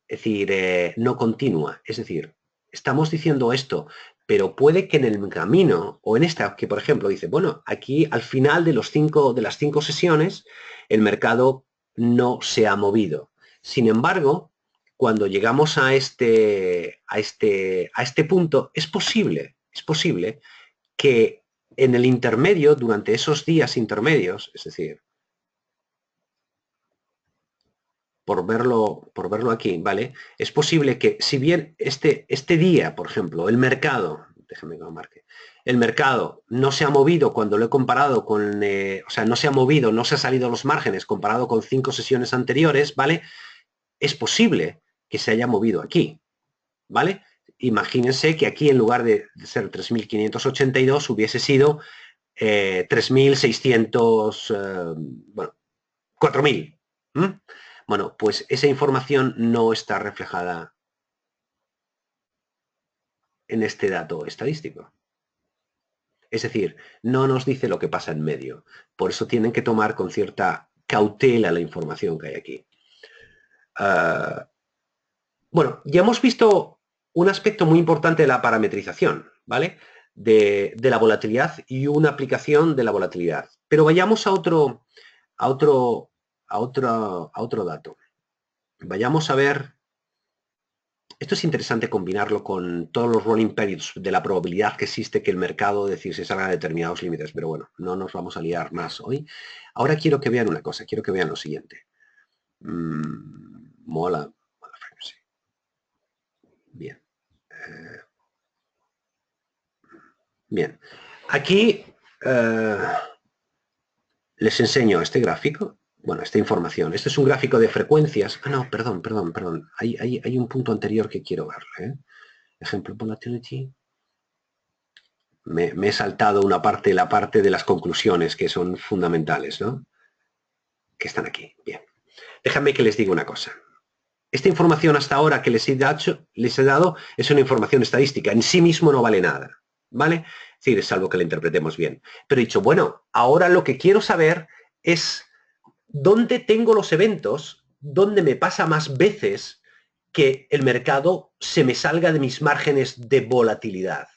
es decir, no continua. Es decir, estamos diciendo esto, pero puede que en el camino, o en esta, que por ejemplo dice, bueno, aquí al final de las 5 sesiones, el mercado no se ha movido. Sin embargo, cuando llegamos a este punto, es posible que en el intermedio, durante esos días intermedios, es decir, por verlo aquí, ¿vale? Es posible que, si bien este día, por ejemplo, el mercado, déjame que lo marque, el mercado no se ha movido cuando lo he comparado con, o sea, no se ha movido, no se ha salido los márgenes comparado con 5 sesiones anteriores, ¿vale? Es posible que se haya movido aquí, ¿vale? Imagínense que aquí en lugar de ser 3.582 hubiese sido 3.600, bueno, 4.000. Bueno, pues esa información no está reflejada en este dato estadístico. Es decir, no nos dice lo que pasa en medio. Por eso tienen que tomar con cierta cautela la información que hay aquí. Bueno, ya hemos visto un aspecto muy importante de la parametrización, ¿vale? De la volatilidad y una aplicación de la volatilidad. Pero vayamos a otro dato. Vayamos a ver. Esto es interesante combinarlo con todos los rolling periods de la probabilidad que existe que el mercado, decir, se salga de determinados límites. Pero bueno, no nos vamos a liar más hoy. Ahora quiero que vean una cosa, quiero que vean lo siguiente. Mola frequency. Bien. Bien. Aquí les enseño este gráfico, bueno, esta información. Este es un gráfico de frecuencias. Ah, no, perdón. Hay un punto anterior que quiero ver. Ejemplo, volatility. Me he saltado una parte, la parte de las conclusiones, que son fundamentales, ¿no? Que están aquí. Bien. Déjame que les diga una cosa. Esta información hasta ahora que les he dado es una información estadística. En sí mismo no vale nada, ¿vale? Es decir, salvo que la interpretemos bien. Pero he dicho, bueno, ahora lo que quiero saber es dónde tengo los eventos, dónde me pasa más veces que el mercado se me salga de mis márgenes de volatilidad.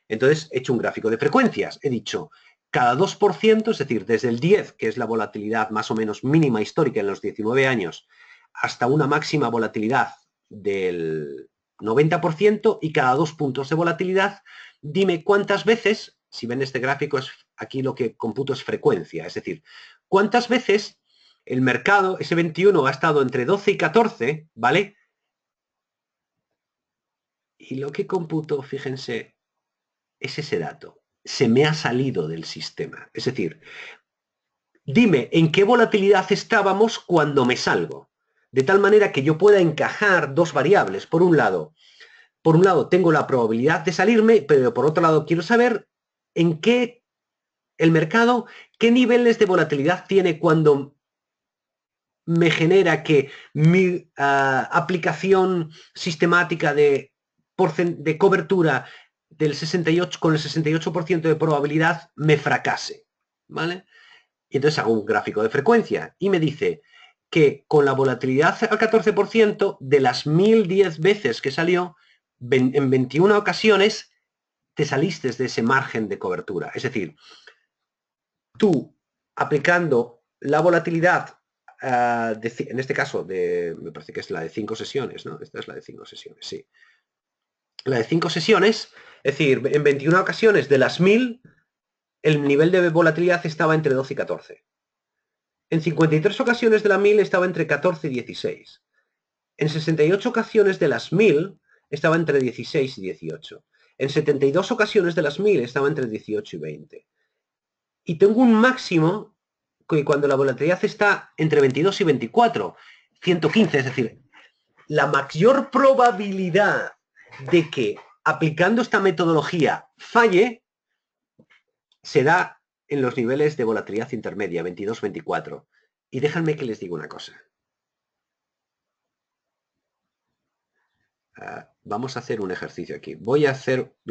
Entonces, he hecho un gráfico de frecuencias. He dicho, cada 2%, es decir, desde el 10, que es la volatilidad más o menos mínima histórica en los 19 años, hasta una máxima volatilidad del 90% y cada 2 puntos de volatilidad, dime cuántas veces, si ven este gráfico, aquí lo que computo es frecuencia, es decir, cuántas veces el mercado, ese 21, ha estado entre 12 y 14, ¿vale? Y lo que computo, fíjense, es ese dato. Se me ha salido del sistema. Es decir, dime en qué volatilidad estábamos cuando me salgo. De tal manera que yo pueda encajar dos variables. Por un lado, tengo la probabilidad de salirme, pero por otro lado quiero saber en qué el mercado, qué niveles de volatilidad tiene cuando me genera que mi aplicación sistemática de cobertura del 68, con el 68% de probabilidad me fracase, ¿vale? Y entonces hago un gráfico de frecuencia y me dice que con la volatilidad al 14%, de las 1010 veces que salió, en 21 ocasiones te saliste de ese margen de cobertura. Es decir, tú aplicando la volatilidad, en este caso, me parece que es la de 5 sesiones, ¿no? Esta es la de 5 sesiones, sí. La de 5 sesiones, es decir, en 21 ocasiones de las 1000, el nivel de volatilidad estaba entre 12 y 14. En 53 ocasiones de la 1000 estaba entre 14 y 16. En 68 ocasiones de las 1000 estaba entre 16 y 18. En 72 ocasiones de las 1000 estaba entre 18 y 20. Y tengo un máximo que cuando la volatilidad está entre 22 y 24, 115, es decir, la mayor probabilidad de que aplicando esta metodología falle se da en los niveles de volatilidad intermedia, 22-24. Y déjenme que les diga una cosa. Vamos a hacer un ejercicio aquí. Voy a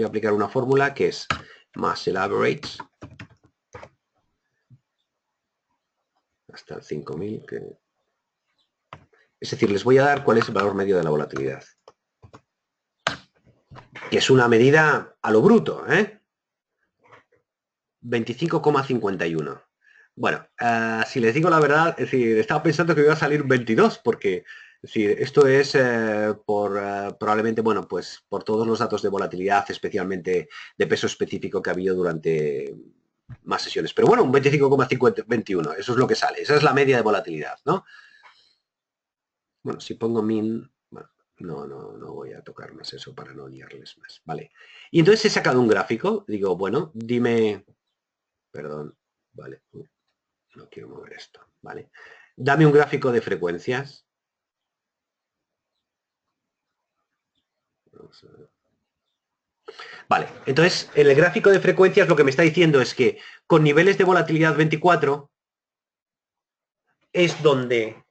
aplicar una fórmula que es más el average hasta el 5000. Es decir, les voy a dar cuál es el valor medio de la volatilidad. Que es una medida a lo bruto, 25,51. Bueno, si les digo la verdad, es decir, estaba pensando que iba a salir 22, porque es decir, esto es probablemente, bueno, pues por todos los datos de volatilidad, especialmente de peso específico que ha habido durante más sesiones. Pero bueno, un 25,21, eso es lo que sale. Esa es la media de volatilidad, ¿no? Bueno, si pongo min, bueno, no voy a tocar más eso para no liarles más, ¿vale? Y entonces he sacado un gráfico, digo, bueno, dime, perdón, vale, no quiero mover esto, ¿vale? Dame un gráfico de frecuencias. Vamos a ver. Vale, entonces en el gráfico de frecuencias lo que me está diciendo es que con niveles de volatilidad 24 es donde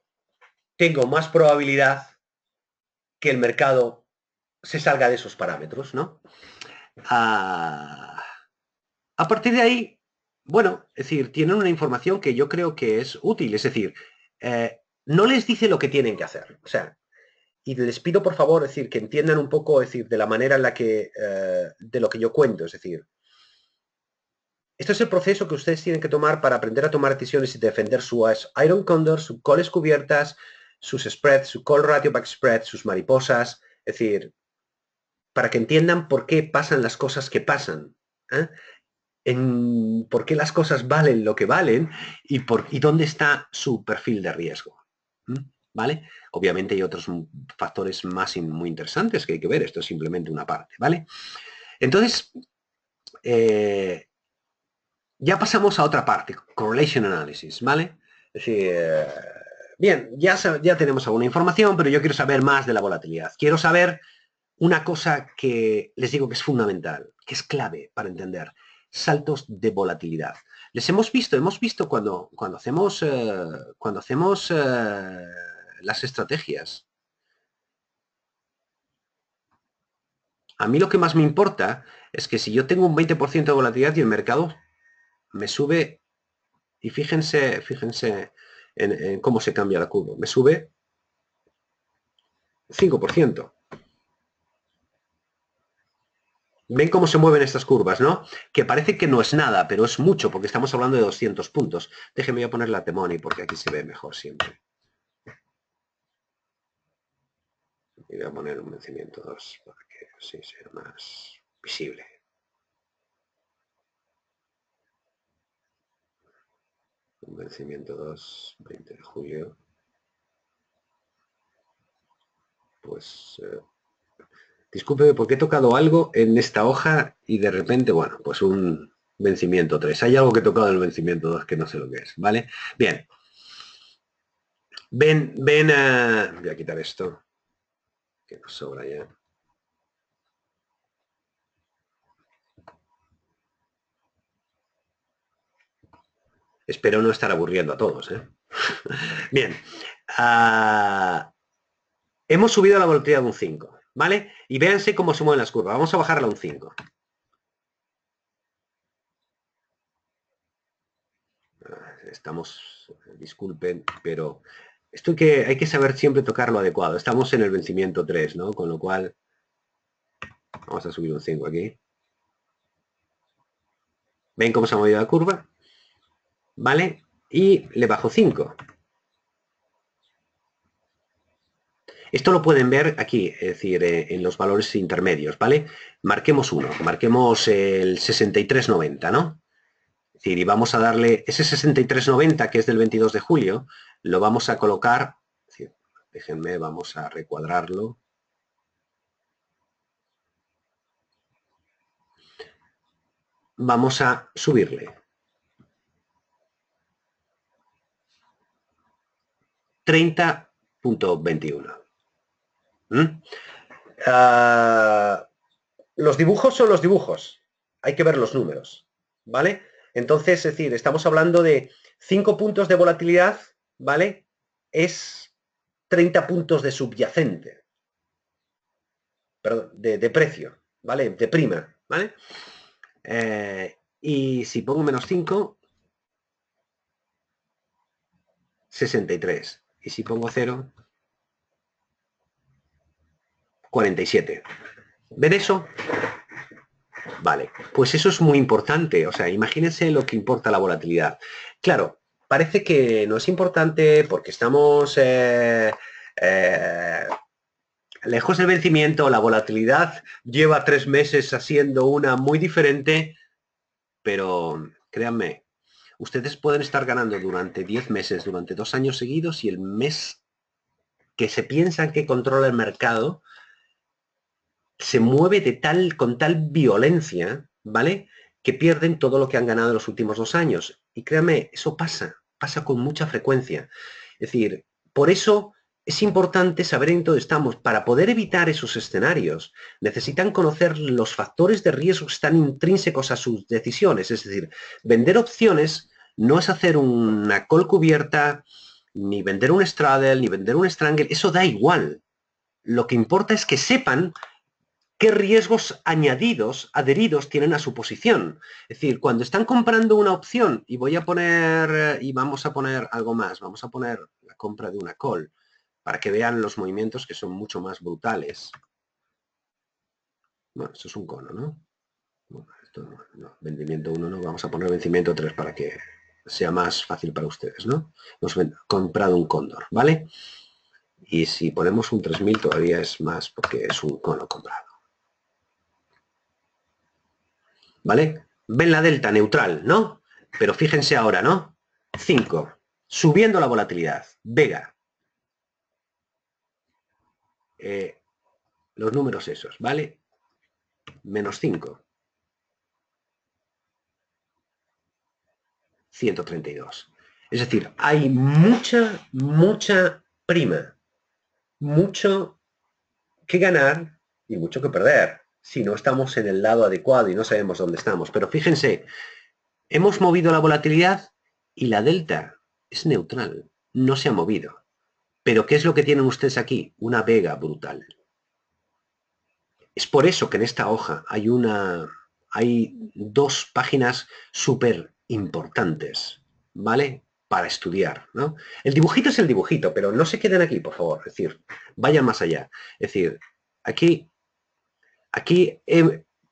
tengo más probabilidad que el mercado se salga de esos parámetros, ¿no? A partir de ahí, bueno, es decir, tienen una información que yo creo que es útil, es decir, no les dice lo que tienen que hacer, o sea, y les pido por favor, es decir, que entiendan un poco, es decir, de la manera en la que, de lo que yo cuento, es decir, esto es el proceso que ustedes tienen que tomar para aprender a tomar decisiones y defender sus iron condors, sus calls cubiertas, sus spreads, su call ratio back spread, sus mariposas, es decir, para que entiendan por qué pasan las cosas que pasan, por qué las cosas valen lo que valen y dónde está su perfil de riesgo, ¿vale? Obviamente hay otros factores más muy interesantes que hay que ver, esto es simplemente una parte, ¿vale? Entonces, Ya pasamos a otra parte, Correlation Analysis, ¿vale? Es decir, bien, ya tenemos alguna información, pero yo quiero saber más de la volatilidad. Quiero saber una cosa que les digo que es fundamental, que es clave para entender, saltos de volatilidad. Les hemos visto cuando hacemos las estrategias. A mí lo que más me importa es que si yo tengo un 20% de volatilidad y el mercado me sube, y fíjense en cómo se cambia la curva, me sube 5%. Ven cómo se mueven estas curvas, ¿no? Que parece que no es nada, pero es mucho, porque estamos hablando de 200 puntos. Déjenme voy a poner la Temoni, porque aquí se ve mejor siempre. Y voy a poner un vencimiento 2, para que así sea más visible. Un vencimiento 2, 20 de julio. Pues... discúlpeme porque he tocado algo en esta hoja y de repente, bueno, pues un vencimiento 3. Hay algo que he tocado en el vencimiento 2 que no sé lo que es, ¿vale? Bien. Voy a quitar esto, que nos sobra ya. Espero no estar aburriendo a todos, ¿eh? Bien. Hemos subido la volatilidad de un 5, ¿vale? Y véanse cómo se mueven las curvas. Vamos a bajarla a un 5. Estamos, disculpen, pero esto hay que saber siempre tocar lo adecuado. Estamos en el vencimiento 3, ¿no? Con lo cual, vamos a subir un 5 aquí. ¿Ven cómo se ha movido la curva? ¿Vale? Y le bajo 5. Esto lo pueden ver aquí, es decir, en los valores intermedios, ¿vale? Marquemos uno, marquemos el 63.90, ¿no? Es decir, y vamos a darle ese 63.90, que es del 22 de julio, lo vamos a colocar, es decir, déjenme, vamos a recuadrarlo. Vamos a subirle 30.21. Los dibujos son los dibujos. Hay que ver los números, ¿vale? Entonces, es decir, estamos hablando de 5 puntos de volatilidad, ¿vale? Es 30 puntos de subyacente. Perdón, de precio, ¿vale? De prima, ¿vale? Y si pongo menos 5, 63. Y si pongo 0, 47. ¿Ven eso? Vale, pues eso es muy importante. O sea, imagínense lo que importa la volatilidad. Claro, parece que no es importante porque estamos lejos del vencimiento, la volatilidad lleva 3 meses haciendo una muy diferente, pero créanme, ustedes pueden estar ganando durante 10 meses, durante 2 años seguidos y el mes que se piensan que controla el mercado se mueve con tal violencia, ¿vale? Que pierden todo lo que han ganado en los últimos 2 años. Y créanme, eso pasa con mucha frecuencia. Es decir, por eso es importante saber en dónde estamos. Para poder evitar esos escenarios, necesitan conocer los factores de riesgo que están intrínsecos a sus decisiones. Es decir, vender opciones no es hacer una call cubierta, ni vender un straddle, ni vender un strangle. Eso da igual. Lo que importa es que sepan qué riesgos añadidos, adheridos tienen a su posición. Es decir, cuando están comprando una opción, y voy a poner, y vamos a poner algo más, vamos a poner la compra de una call, para que vean los movimientos que son mucho más brutales. Bueno, esto es un cono, ¿no? Bueno, esto no, vendimiento 1 no, vamos a poner vencimiento 3 para que sea más fácil para ustedes, ¿no? Hemos comprado un cóndor, ¿vale? Y si ponemos un 3000 todavía es más porque es un cono comprado. ¿Vale? Ven la delta neutral, ¿no? Pero fíjense ahora, ¿no? 5. Subiendo la volatilidad. Vega. Los números esos, ¿vale? Menos 5. 132. Es decir, hay mucha prima, mucho que ganar y mucho que perder si no estamos en el lado adecuado y no sabemos dónde estamos. Pero fíjense, hemos movido la volatilidad y la delta es neutral, no se ha movido. Pero ¿qué es lo que tienen ustedes aquí? Una vega brutal. Es por eso que en esta hoja hay dos páginas súper importantes, ¿vale? Para estudiar, ¿no? El dibujito es el dibujito, pero no se queden aquí, por favor. Es decir, vayan más allá. Es decir, aquí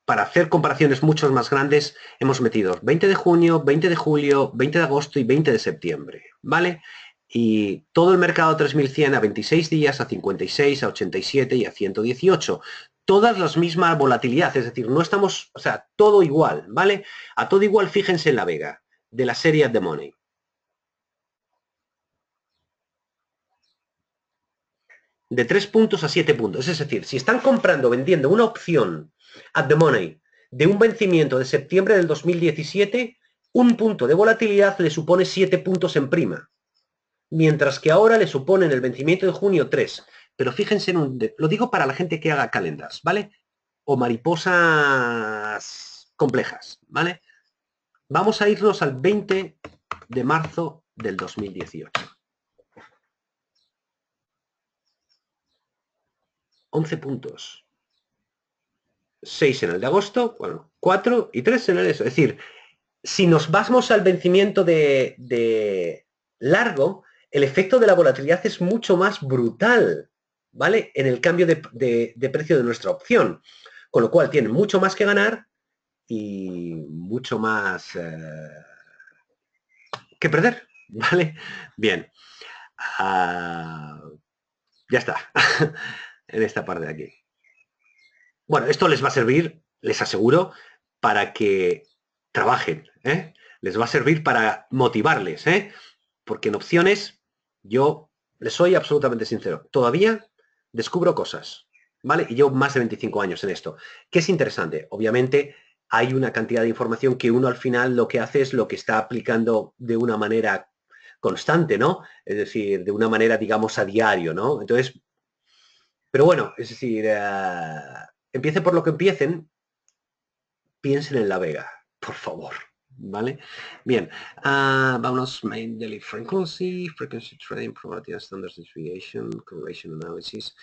para hacer comparaciones mucho más grandes, hemos metido 20 de junio, 20 de julio, 20 de agosto y 20 de septiembre, ¿vale? Y todo el mercado 3100 a 26 días, a 56, a 87 y a 118. Todas las mismas volatilidad, es decir, no estamos, o sea, todo igual, ¿vale? A todo igual, fíjense en la vega de la serie At the Money. De 3 puntos a 7 puntos. Es decir, si están comprando o vendiendo una opción at the money de un vencimiento de septiembre del 2017, un punto de volatilidad le supone 7 puntos en prima. Mientras que ahora le suponen el vencimiento de junio 3. Pero fíjense, lo digo para la gente que haga calendars, ¿vale? O mariposas complejas, ¿vale? Vamos a irnos al 20 de marzo del 2018. 11 puntos. 6 en el de agosto, bueno, 4 y 3 en el eso. Es decir, si nos vamos al vencimiento de largo, el efecto de la volatilidad es mucho más brutal, ¿vale? En el cambio de precio de nuestra opción. Con lo cual tienen mucho más que ganar y mucho más que perder, ¿vale? Bien. Ya está. En esta parte de aquí. Bueno, esto les va a servir, les aseguro, para que trabajen, ¿eh? Les va a servir para motivarles, ¿eh? Porque en opciones, yo les soy absolutamente sincero, todavía descubro cosas, ¿vale? Y llevo más de 25 años en esto. ¿Qué es interesante? Obviamente hay una cantidad de información que uno al final lo que hace es lo que está aplicando de una manera constante, ¿no? Es decir, de una manera, digamos, a diario, ¿no? Entonces, pero bueno, es decir, empiecen por lo que empiecen, piensen en la vega, por favor, ¿vale? Bien, vámonos, main daily frequency trading, probability standard deviation, correlation analysis.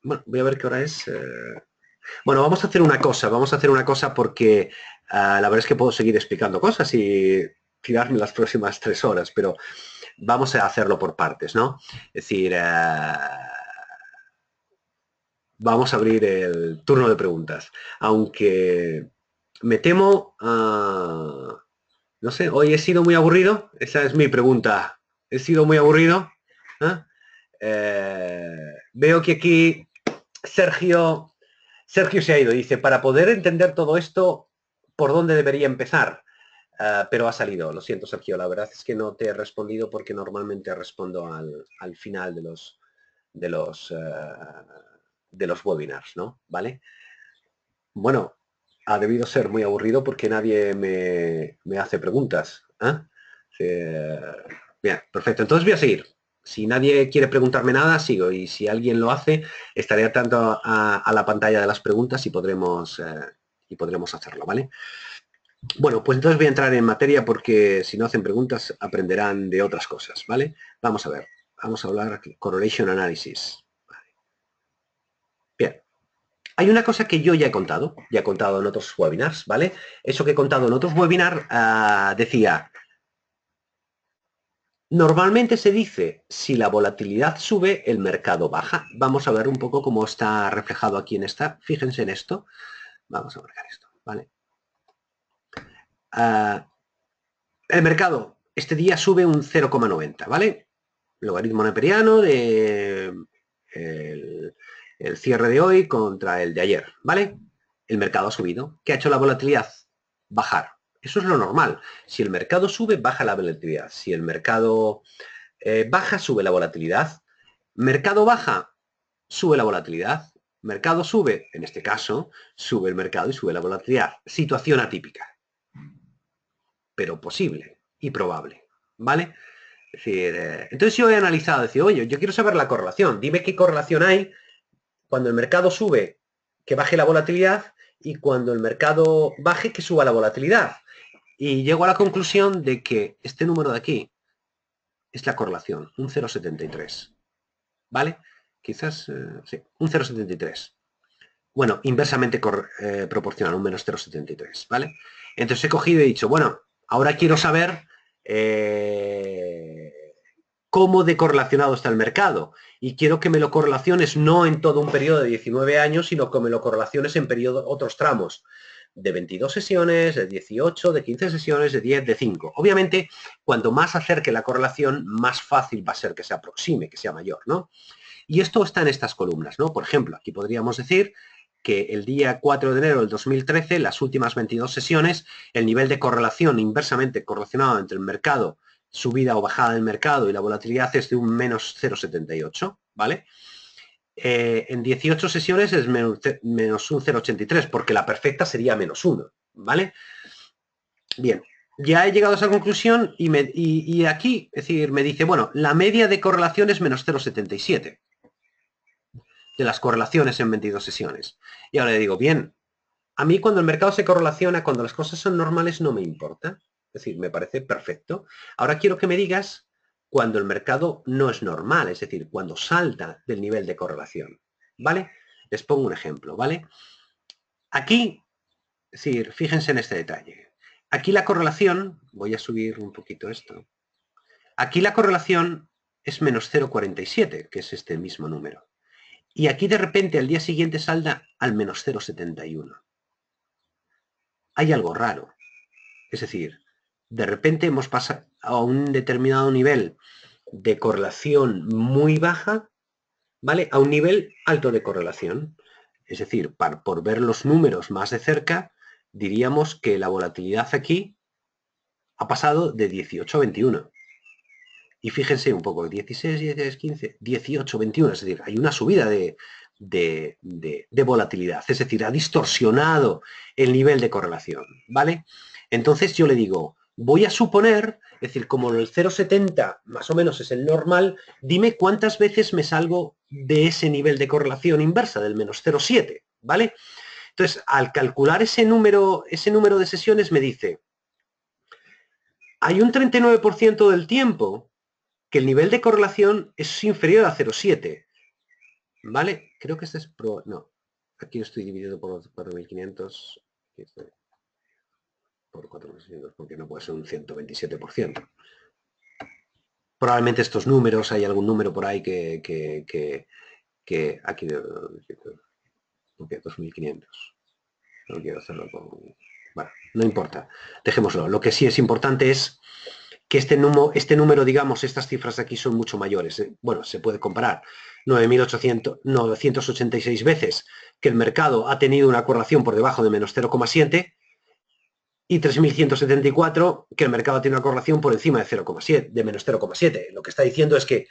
Bueno, voy a ver qué hora es. Bueno, vamos a hacer una cosa porque la verdad es que puedo seguir explicando cosas y tirarme las próximas 3 horas, pero vamos a hacerlo por partes, ¿no? Es decir, vamos a abrir el turno de preguntas. Aunque me temo, no sé, hoy he sido muy aburrido. Esa es mi pregunta. ¿He sido muy aburrido? ¿Ah? Veo que aquí Sergio se ha ido. Dice, para poder entender todo esto, ¿por dónde debería empezar? Pero ha salido. Lo siento, Sergio. La verdad es que no te he respondido porque normalmente respondo al final de los webinars, ¿no? ¿Vale? Bueno, ha debido ser muy aburrido porque nadie me hace preguntas. Bien, perfecto. Entonces voy a seguir. Si nadie quiere preguntarme nada, sigo. Y si alguien lo hace, estaré atento a la pantalla de las preguntas y podremos hacerlo, ¿vale? Bueno, pues entonces voy a entrar en materia porque si no hacen preguntas aprenderán de otras cosas, ¿vale? Vamos a ver. Vamos a hablar aquí. Correlation Analysis. Bien. Hay una cosa que yo ya he contado en otros webinars, ¿vale? Eso que he contado en otros webinars decía, normalmente se dice, si la volatilidad sube, el mercado baja. Vamos a ver un poco cómo está reflejado aquí en esta. Fíjense en esto. Vamos a marcar esto, ¿vale? El mercado este día sube un 0,90, ¿vale? Logaritmo neperiano de el cierre de hoy contra el de ayer, ¿vale? El mercado ha subido. ¿Qué ha hecho la volatilidad? Bajar. Eso es lo normal. Si el mercado sube, baja la volatilidad. Si el mercado baja, sube la volatilidad. Mercado baja, sube la volatilidad. Mercado sube, en este caso, sube el mercado y sube la volatilidad. Situación atípica. pero posible y probable, ¿vale? Es decir, entonces yo he analizado, decir, oye, yo quiero saber la correlación, dime qué correlación hay cuando el mercado sube, que baje la volatilidad, y cuando el mercado baje, que suba la volatilidad. Y llego a la conclusión de que este número de aquí es la correlación, un 0,73, ¿vale? Quizás, sí, un 0,73. Bueno, inversamente proporcional, un menos 0,73, ¿vale? Entonces he cogido y he dicho, bueno, ahora quiero saber cómo de correlacionado está el mercado. Y quiero que me lo correlaciones no en todo un periodo de 19 años, sino que me lo correlaciones en otros tramos. De 22 sesiones, de 18, de 15 sesiones, de 10, de 5. Obviamente, cuanto más acerque la correlación, más fácil va a ser que se aproxime, que sea mayor, ¿no? Y esto está en estas columnas, ¿no? Por ejemplo, aquí podríamos decir que el día 4 de enero del 2013, las últimas 22 sesiones, el nivel de correlación inversamente correlacionado entre el mercado, subida o bajada del mercado y la volatilidad es de un menos 0,78, ¿vale? En 18 sesiones es menos un 0,83, porque la perfecta sería menos 1, ¿vale? Bien, ya he llegado a esa conclusión y aquí, es decir, me dice, bueno, la media de correlación es menos 0,77 de las correlaciones en 22 sesiones. Y ahora le digo, bien, a mí cuando el mercado se correlaciona, cuando las cosas son normales, no me importa. Es decir, me parece perfecto. Ahora quiero que me digas cuando el mercado no es normal, es decir, cuando salta del nivel de correlación. ¿Vale? Les pongo un ejemplo, ¿vale? Aquí, es decir, fíjense en este detalle. Aquí la correlación, voy a subir un poquito esto. Aquí la correlación es menos 0,47, que es este mismo número. Y aquí de repente al día siguiente salda al menos 0,71. Hay algo raro. Es decir, de repente hemos pasado a un determinado nivel de correlación muy baja, ¿vale? A un nivel alto de correlación. Es decir, por ver los números más de cerca, diríamos que la volatilidad aquí ha pasado de 18 a 21. Y fíjense un poco, 16, 16, 15, 18, 21, es decir, hay una subida de volatilidad, es decir, ha distorsionado el nivel de correlación, ¿vale? Entonces yo le digo, voy a suponer, es decir, como el 0,70 más o menos es el normal, dime cuántas veces me salgo de ese nivel de correlación inversa, del menos 0,7, ¿vale? Entonces, al calcular ese número de sesiones me dice, hay un 39% del tiempo que el nivel de correlación es inferior a 0,7, ¿vale? Creo que este es no, aquí lo estoy dividiendo por 4.500, por 4.600, porque no puede ser un 127%. Probablemente estos números, hay algún número por ahí que aquí, porque 2.500. No quiero hacerlo con... Bueno, no importa, dejémoslo. Lo que sí es importante es que este número, digamos, estas cifras de aquí son mucho mayores. Bueno, se puede comparar 986 veces que el mercado ha tenido una correlación por debajo de menos 0,7 y 3.174 que el mercado tiene una correlación por encima de 0,7, de menos 0,7. Lo que está diciendo es que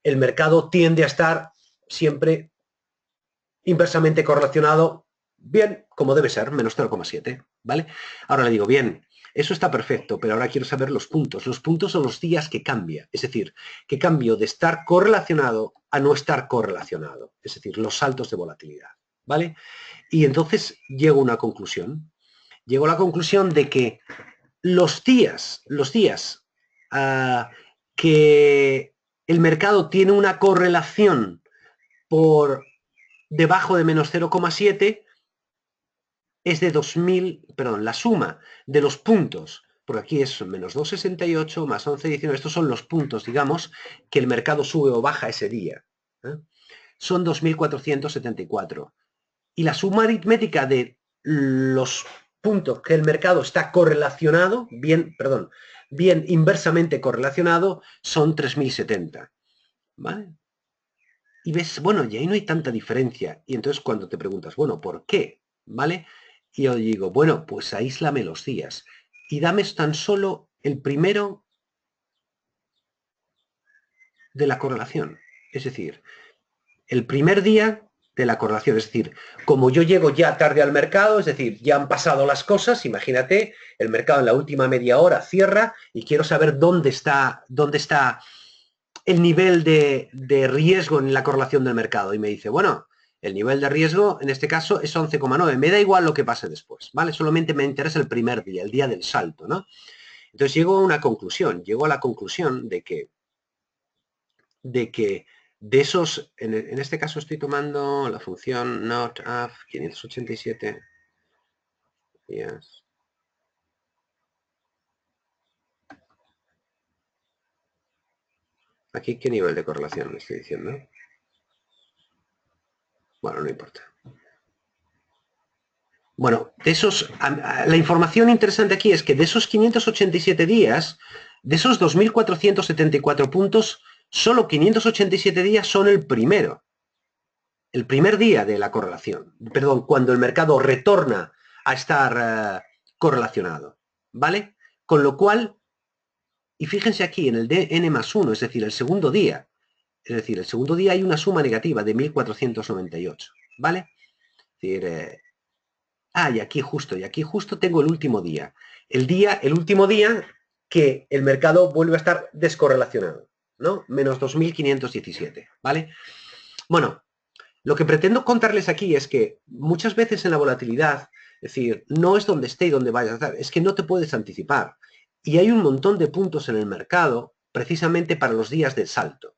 el mercado tiende a estar siempre inversamente correlacionado, bien, como debe ser, menos 0,7, ¿vale? Ahora le digo, bien, eso está perfecto, pero ahora quiero saber los puntos. Los puntos son los días que cambia, es decir, que cambio de estar correlacionado a no estar correlacionado, es decir, los saltos de volatilidad, ¿vale? Y entonces llego a una conclusión. Llego a la conclusión de que los días que el mercado tiene una correlación por debajo de menos 0,7 es de 2000, perdón, la suma de los puntos, porque aquí es menos 2,68 más 11,19, estos son los puntos, digamos, que el mercado sube o baja ese día. Son 2.474. Y la suma aritmética de los puntos que el mercado está correlacionado, bien inversamente correlacionado, son 3.070. ¿Vale? Y ves, bueno, y ahí no hay tanta diferencia. Y entonces cuando te preguntas, bueno, ¿por qué? ¿Vale? Y yo digo, bueno, pues aíslame los días. Y dame tan solo el primero de la correlación. Es decir, el primer día de la correlación. Es decir, como yo llego ya tarde al mercado, es decir, ya han pasado las cosas, imagínate, el mercado en la última media hora cierra y quiero saber dónde está el nivel de riesgo en la correlación del mercado. Y me dice, bueno, el nivel de riesgo en este caso es 11,9. Me da igual lo que pase después, ¿vale? Solamente me interesa el primer día, el día del salto, ¿no? Entonces llego a la conclusión de que de esos, en este caso estoy tomando la función not of 587 días. Aquí, ¿qué nivel de correlación me estoy diciendo? Bueno, no importa. Bueno, de esos, la información interesante aquí es que de esos 587 días, de esos 2.474 puntos, solo 587 días son el primero. El primer día de la correlación. Perdón, cuando el mercado retorna a estar correlacionado. ¿Vale? Con lo cual, y fíjense aquí en el DN+1, es decir, el segundo día. Es decir, el segundo día hay una suma negativa de 1.498. ¿Vale? Es decir, y aquí justo tengo el último día. El último día que el mercado vuelve a estar descorrelacionado, ¿no? Menos 2.517, ¿vale? Bueno, lo que pretendo contarles aquí es que muchas veces en la volatilidad, es decir, no es donde esté y donde vayas a estar, es que no te puedes anticipar. Y hay un montón de puntos en el mercado precisamente para los días de salto.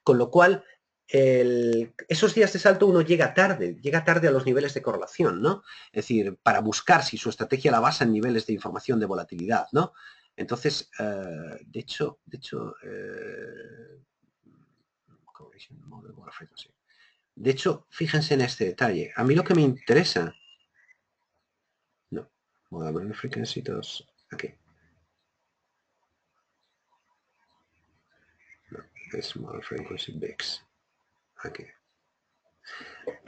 Con lo cual, esos días de salto uno llega tarde a los niveles de correlación, ¿no? Es decir, para buscar si su estrategia la basa en niveles de información de volatilidad, ¿no? Entonces, de hecho, fíjense en este detalle. A mí lo que me interesa... No, Model Frequency 2, aquí. No, es Model Frequency VIX.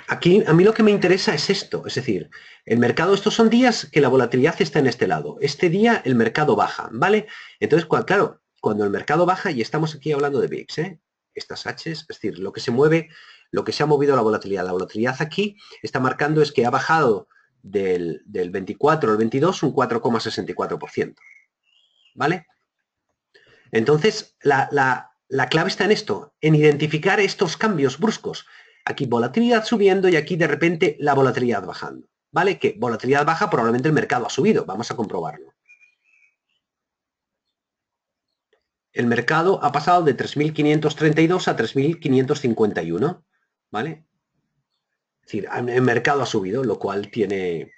Aquí, a mí lo que me interesa es esto, es decir, el mercado, estos son días que la volatilidad está en este lado. Este día el mercado baja, ¿vale? Entonces, claro, cuando el mercado baja, y estamos aquí hablando de VIX, estas H's, es decir, lo que se mueve, lo que se ha movido la volatilidad aquí está marcando es que ha bajado del 24 al 22 un 4,64%, ¿vale? Entonces, la clave está en esto, en identificar estos cambios bruscos. Aquí volatilidad subiendo y aquí de repente la volatilidad bajando. ¿Vale? Que volatilidad baja, probablemente el mercado ha subido. Vamos a comprobarlo. El mercado ha pasado de 3.532 a 3.551. ¿Vale? Es decir, el mercado ha subido, lo cual tiene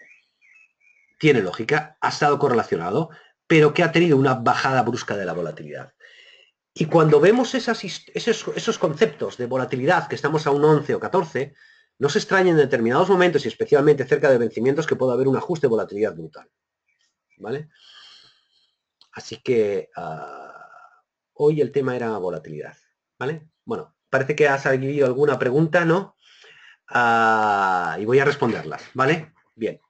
lógica. Ha estado correlacionado, pero que ha tenido una bajada brusca de la volatilidad. Y cuando vemos esos conceptos de volatilidad, que estamos a un 11 o 14, no se extraña en determinados momentos, y especialmente cerca de vencimientos, que pueda haber un ajuste de volatilidad brutal. ¿Vale? Así que hoy el tema era volatilidad. ¿Vale? Bueno, parece que ha salido alguna pregunta, ¿no? Y voy a responderlas. ¿Vale? Bien.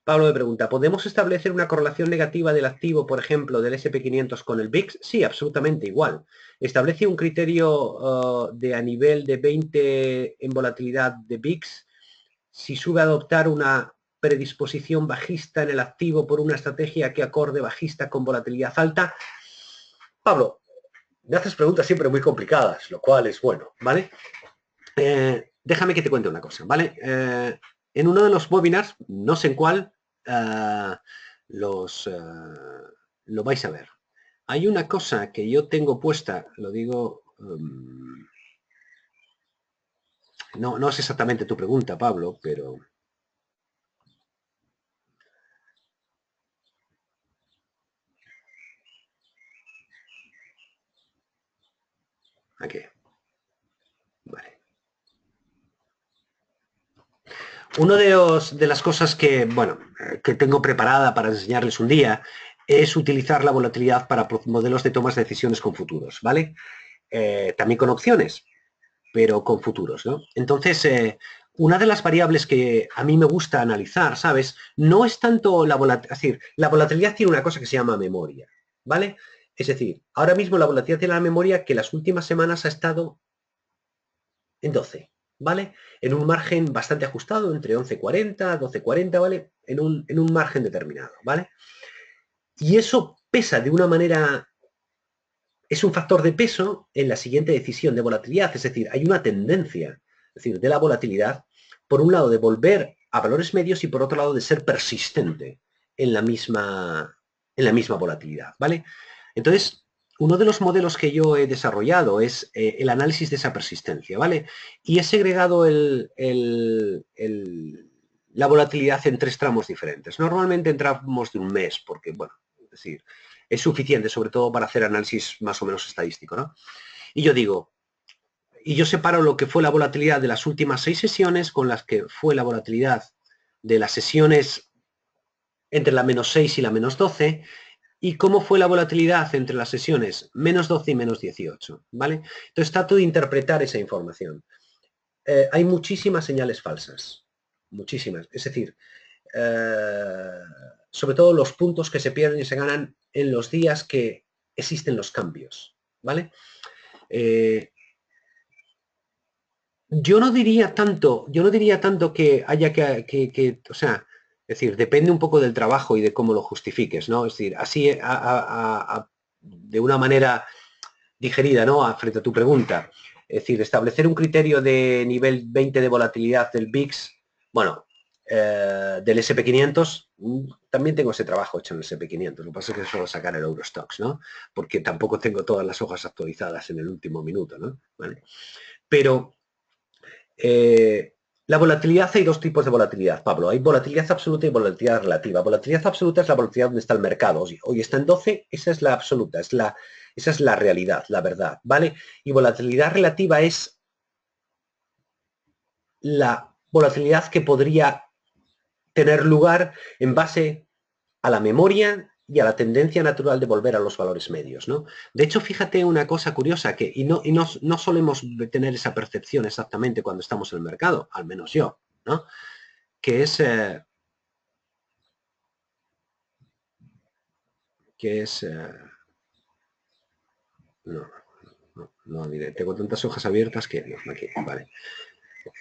Pablo me pregunta, ¿podemos establecer una correlación negativa del activo, por ejemplo, del SP500 con el VIX? Sí, absolutamente igual. Establece un criterio de a nivel de 20 en volatilidad de VIX. Si sube a adoptar una predisposición bajista en el activo por una estrategia que acorde bajista con volatilidad alta. Pablo, me haces preguntas siempre muy complicadas, lo cual es bueno, ¿vale? Déjame que te cuente una cosa, ¿vale? En uno de los webinars, no sé en cuál, lo vais a ver. Hay una cosa que yo tengo puesta, lo digo, no es exactamente tu pregunta, Pablo, pero... Aquí. Vale. Una de las cosas que, bueno, que tengo preparada para enseñarles un día es utilizar la volatilidad para modelos de tomas de decisiones con futuros, ¿vale? También con opciones, pero con futuros, ¿no? Entonces, una de las variables que a mí me gusta analizar, ¿sabes? No es tanto la volatilidad, es decir, la volatilidad tiene una cosa que se llama memoria, ¿vale? Es decir, ahora mismo la volatilidad tiene la memoria que las últimas semanas ha estado en 12. ¿vale? En un margen bastante ajustado, entre 11.40, 12.40, ¿vale? En un margen determinado, ¿vale? Y eso pesa de una manera... Es un factor de peso en la siguiente decisión de volatilidad, es decir, hay una tendencia, es decir, de la volatilidad, por un lado de volver a valores medios y por otro lado de ser persistente en la misma volatilidad, ¿vale? Entonces, uno de los modelos que yo he desarrollado es el análisis de esa persistencia, ¿vale? Y he segregado la volatilidad en 3 tramos diferentes. Normalmente en tramos de un mes, porque, bueno, es decir, es suficiente, sobre todo para hacer análisis más o menos estadístico, ¿no? Y yo digo, y yo separo lo que fue la volatilidad de las últimas 6 sesiones con las que fue la volatilidad de las sesiones entre la -6 y la -12, y cómo fue la volatilidad entre las sesiones -12 y -18, ¿vale? Entonces trato de interpretar esa información. Hay muchísimas señales falsas, muchísimas. Es decir, sobre todo los puntos que se pierden y se ganan en los días que existen los cambios, ¿vale? Yo no diría tanto que haya o sea, es decir, depende un poco del trabajo y de cómo lo justifiques, ¿no? Es decir, así de una manera digerida, ¿no? Frente a tu pregunta. Es decir, establecer un criterio de nivel 20 de volatilidad del VIX, bueno, del SP500, también tengo ese trabajo hecho en el SP500, lo que pasa es que solo sacar el Eurostoxx, ¿no? Porque tampoco tengo todas las hojas actualizadas en el último minuto, ¿no? ¿Vale? Pero la volatilidad, hay 2 tipos de volatilidad, Pablo. Hay volatilidad absoluta y volatilidad relativa. Volatilidad absoluta es la volatilidad donde está el mercado. Hoy está en 12, esa es la absoluta, esa es la realidad, la verdad, ¿vale? Y volatilidad relativa es la volatilidad que podría tener lugar en base a la memoria y a la tendencia natural de volver a los valores medios, ¿no? De hecho, fíjate una cosa curiosa, no solemos tener esa percepción exactamente cuando estamos en el mercado, al menos yo, ¿no? Que es... no, mire, tengo tantas hojas abiertas que... No, aquí, vale.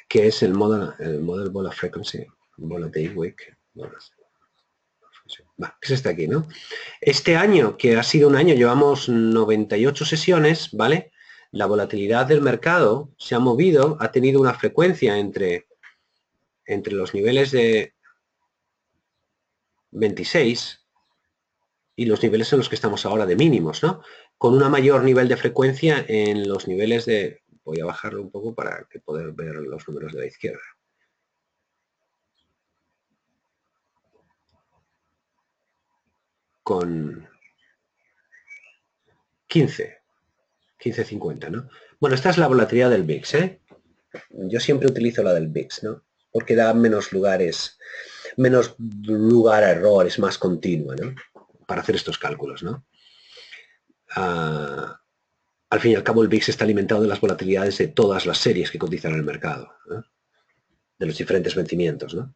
Que es el model Vola Frequency, Vola Day Week. Va, que es este aquí, ¿no? Este año, que ha sido un año, llevamos 98 sesiones, ¿vale? La volatilidad del mercado se ha movido, ha tenido una frecuencia entre los niveles de 26 y los niveles en los que estamos ahora de mínimos, ¿no? Con un mayor nivel de frecuencia en los niveles de... Voy a bajarlo un poco para que poder ver los números de la izquierda. Con 15.50, ¿no? Bueno, esta es la volatilidad del VIX, ¿eh? Yo siempre utilizo la del VIX, ¿no? Porque da menos lugar a error, es más continua, ¿no? Para hacer estos cálculos, ¿no? Al fin y al cabo, el VIX está alimentado de las volatilidades de todas las series que cotizan en el mercado, ¿no? De los diferentes vencimientos, ¿no?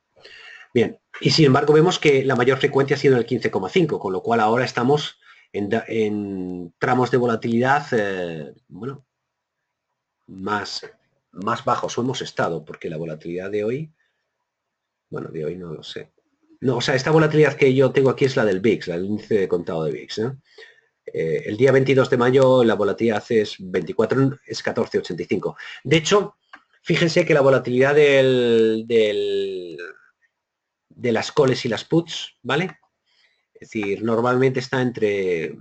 Bien, y sin embargo vemos que la mayor frecuencia ha sido en el 15,5, con lo cual ahora estamos en tramos de volatilidad, bueno, más bajos, o hemos estado, porque la volatilidad de hoy, bueno, de hoy no lo sé. No, o sea, esta volatilidad que yo tengo aquí es la del VIX, el índice de contado de VIX, ¿no? El día 22 de mayo la volatilidad es 24, es 14,85. De hecho, fíjense que la volatilidad de las calls y las puts, ¿vale? Es decir, normalmente está entre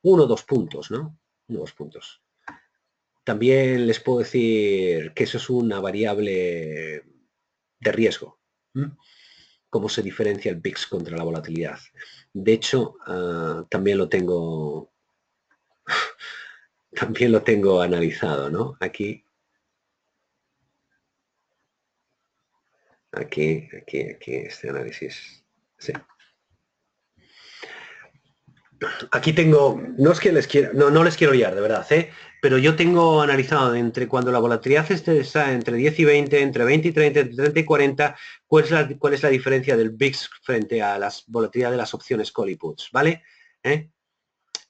1 o 2 puntos, ¿no? 1 o 2 puntos. También les puedo decir que eso es una variable de riesgo. Cómo se diferencia el VIX contra la volatilidad. De hecho, también lo tengo analizado, ¿no? Aquí, este análisis. Sí. Aquí tengo, no es que les quiero, no les quiero liar, de verdad, pero yo tengo analizado entre cuando la volatilidad está entre 10 y 20, entre 20 y 30, entre 30 y 40, cuál es la diferencia del VIX frente a la volatilidad de las opciones call y puts, ¿vale?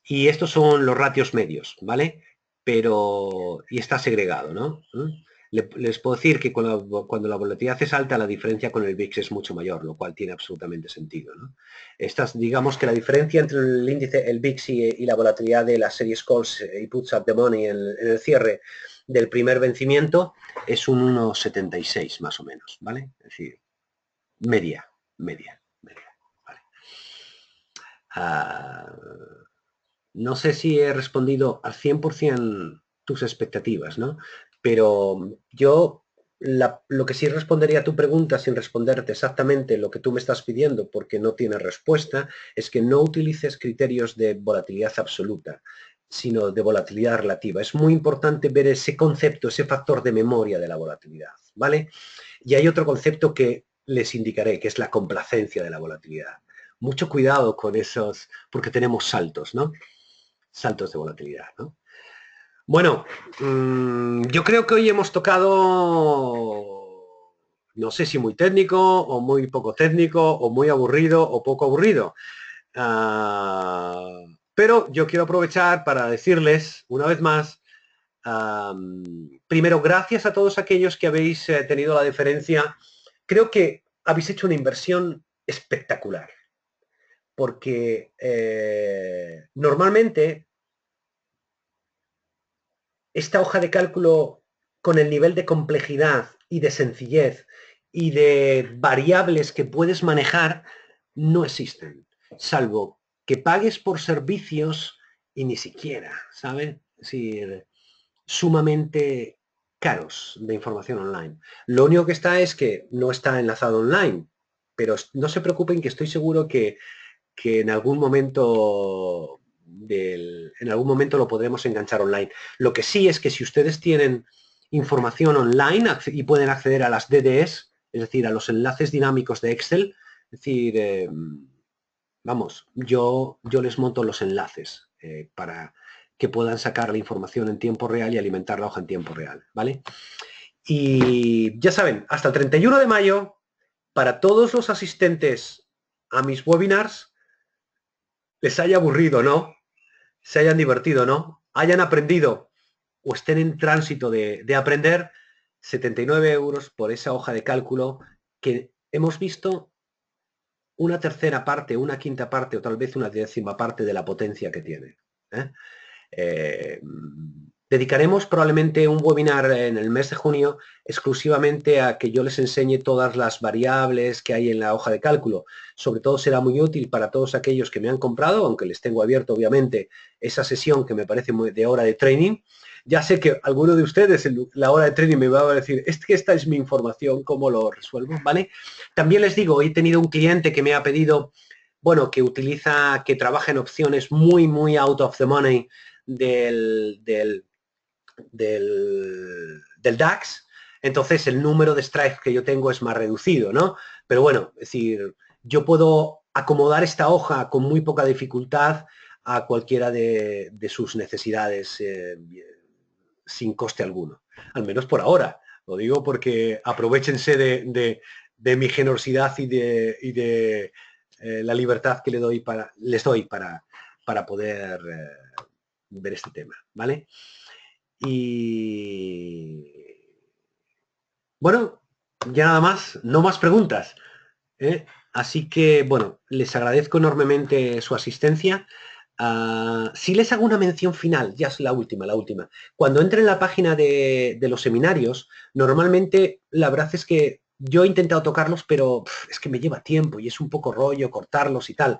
Y estos son los ratios medios, ¿vale? Y está segregado, ¿no? Les puedo decir que cuando la volatilidad es alta, la diferencia con el VIX es mucho mayor, lo cual tiene absolutamente sentido, ¿no? Digamos que la diferencia entre el índice, el VIX y la volatilidad de las series calls y puts at the money en el cierre del primer vencimiento es un 1,76 más o menos, ¿vale? Es decir, media, ¿vale? No sé si he respondido al 100% tus expectativas, ¿no? Pero yo lo que sí respondería a tu pregunta sin responderte exactamente lo que tú me estás pidiendo porque no tiene respuesta es que no utilices criterios de volatilidad absoluta, sino de volatilidad relativa. Es muy importante ver ese concepto, ese factor de memoria de la volatilidad, ¿vale? Y hay otro concepto que les indicaré, que es la complacencia de la volatilidad. Mucho cuidado con esos, porque tenemos saltos, ¿no? Saltos de volatilidad, ¿no? Bueno, yo creo que hoy hemos tocado, no sé si muy técnico o muy poco técnico o muy aburrido o poco aburrido. Pero yo quiero aprovechar para decirles una vez más, primero, gracias a todos aquellos que habéis tenido la deferencia. Creo que habéis hecho una inversión espectacular, porque normalmente esta hoja de cálculo con el nivel de complejidad y de sencillez y de variables que puedes manejar no existen, salvo que pagues por servicios y ni siquiera, ¿sabes? Es decir, sumamente caros de información online. Lo único que está es que no está enlazado online, pero no se preocupen que estoy seguro que en algún momento en algún momento lo podremos enganchar online. Lo que sí es que si ustedes tienen información online y pueden acceder a las DDEs, es decir, a los enlaces dinámicos de Excel, es decir, vamos, yo les monto los enlaces para que puedan sacar la información en tiempo real y alimentar la hoja en tiempo real, ¿vale? Y ya saben, hasta el 31 de mayo, para todos los asistentes a mis webinars, les haya aburrido, ¿no? Se hayan divertido, ¿no? Hayan aprendido o estén en tránsito de aprender, 79 euros por esa hoja de cálculo que hemos visto una tercera parte, una quinta parte o tal vez una décima parte de la potencia que tiene. Dedicaremos probablemente un webinar en el mes de junio exclusivamente a que yo les enseñe todas las variables que hay en la hoja de cálculo. Sobre todo será muy útil para todos aquellos que me han comprado, aunque les tengo abierto obviamente esa sesión que me parece muy de hora de training. Ya sé que alguno de ustedes en la hora de training me va a decir, es que esta es mi información, ¿cómo lo resuelvo? ¿Vale? También les digo, he tenido un cliente que me ha pedido, bueno, que trabaja en opciones muy out of the money del DAX, entonces el número de strikes que yo tengo es más reducido, ¿no? Pero bueno, es decir, yo puedo acomodar esta hoja con muy poca dificultad a cualquiera de sus necesidades sin coste alguno, al menos por ahora. Lo digo porque aprovechense de mi generosidad y de la libertad que les doy para poder ver este tema, ¿vale? Y bueno, ya nada más, no más preguntas. ¿Eh? Así que, bueno, les agradezco enormemente su asistencia. Si les hago una mención final, ya es la última. Cuando entre en la página de los seminarios, normalmente la verdad es que yo he intentado tocarlos, pero es que me lleva tiempo y es un poco rollo cortarlos y tal.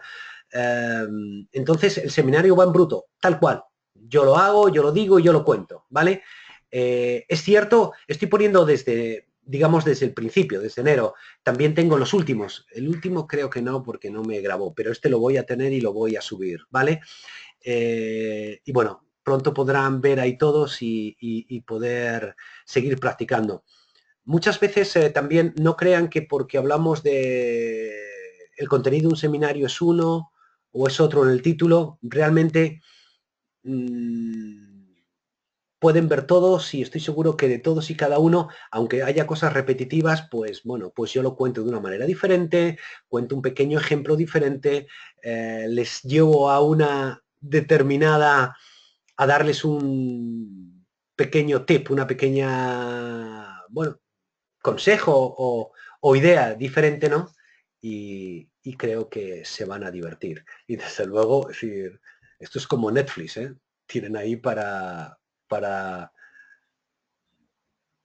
Entonces, el seminario va en bruto, tal cual. Yo lo hago, yo lo digo y yo lo cuento, ¿vale? Es cierto, estoy poniendo digamos, desde el principio, desde enero. También tengo los últimos. El último creo que no, porque no me grabó, pero este lo voy a tener y lo voy a subir, ¿vale? Y bueno, pronto podrán ver ahí todos y poder seguir practicando. Muchas veces también no crean que porque hablamos de el contenido de un seminario es uno o es otro en el título, realmente pueden ver todos y estoy seguro que de todos y cada uno, aunque haya cosas repetitivas, pues bueno, pues yo lo cuento de una manera diferente, cuento un pequeño ejemplo diferente, les llevo a una determinada, a darles un pequeño tip, una pequeña, bueno, consejo o idea diferente, ¿no? Y creo que se van a divertir. Y desde luego, es decir, esto es como Netflix, ¿eh? Tienen ahí para,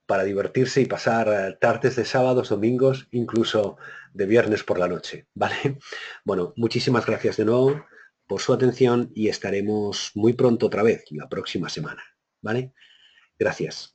para divertirse y pasar tardes de sábados, domingos, incluso de viernes por la noche, ¿vale? Bueno, muchísimas gracias de nuevo por su atención y estaremos muy pronto otra vez, la próxima semana, ¿vale? Gracias.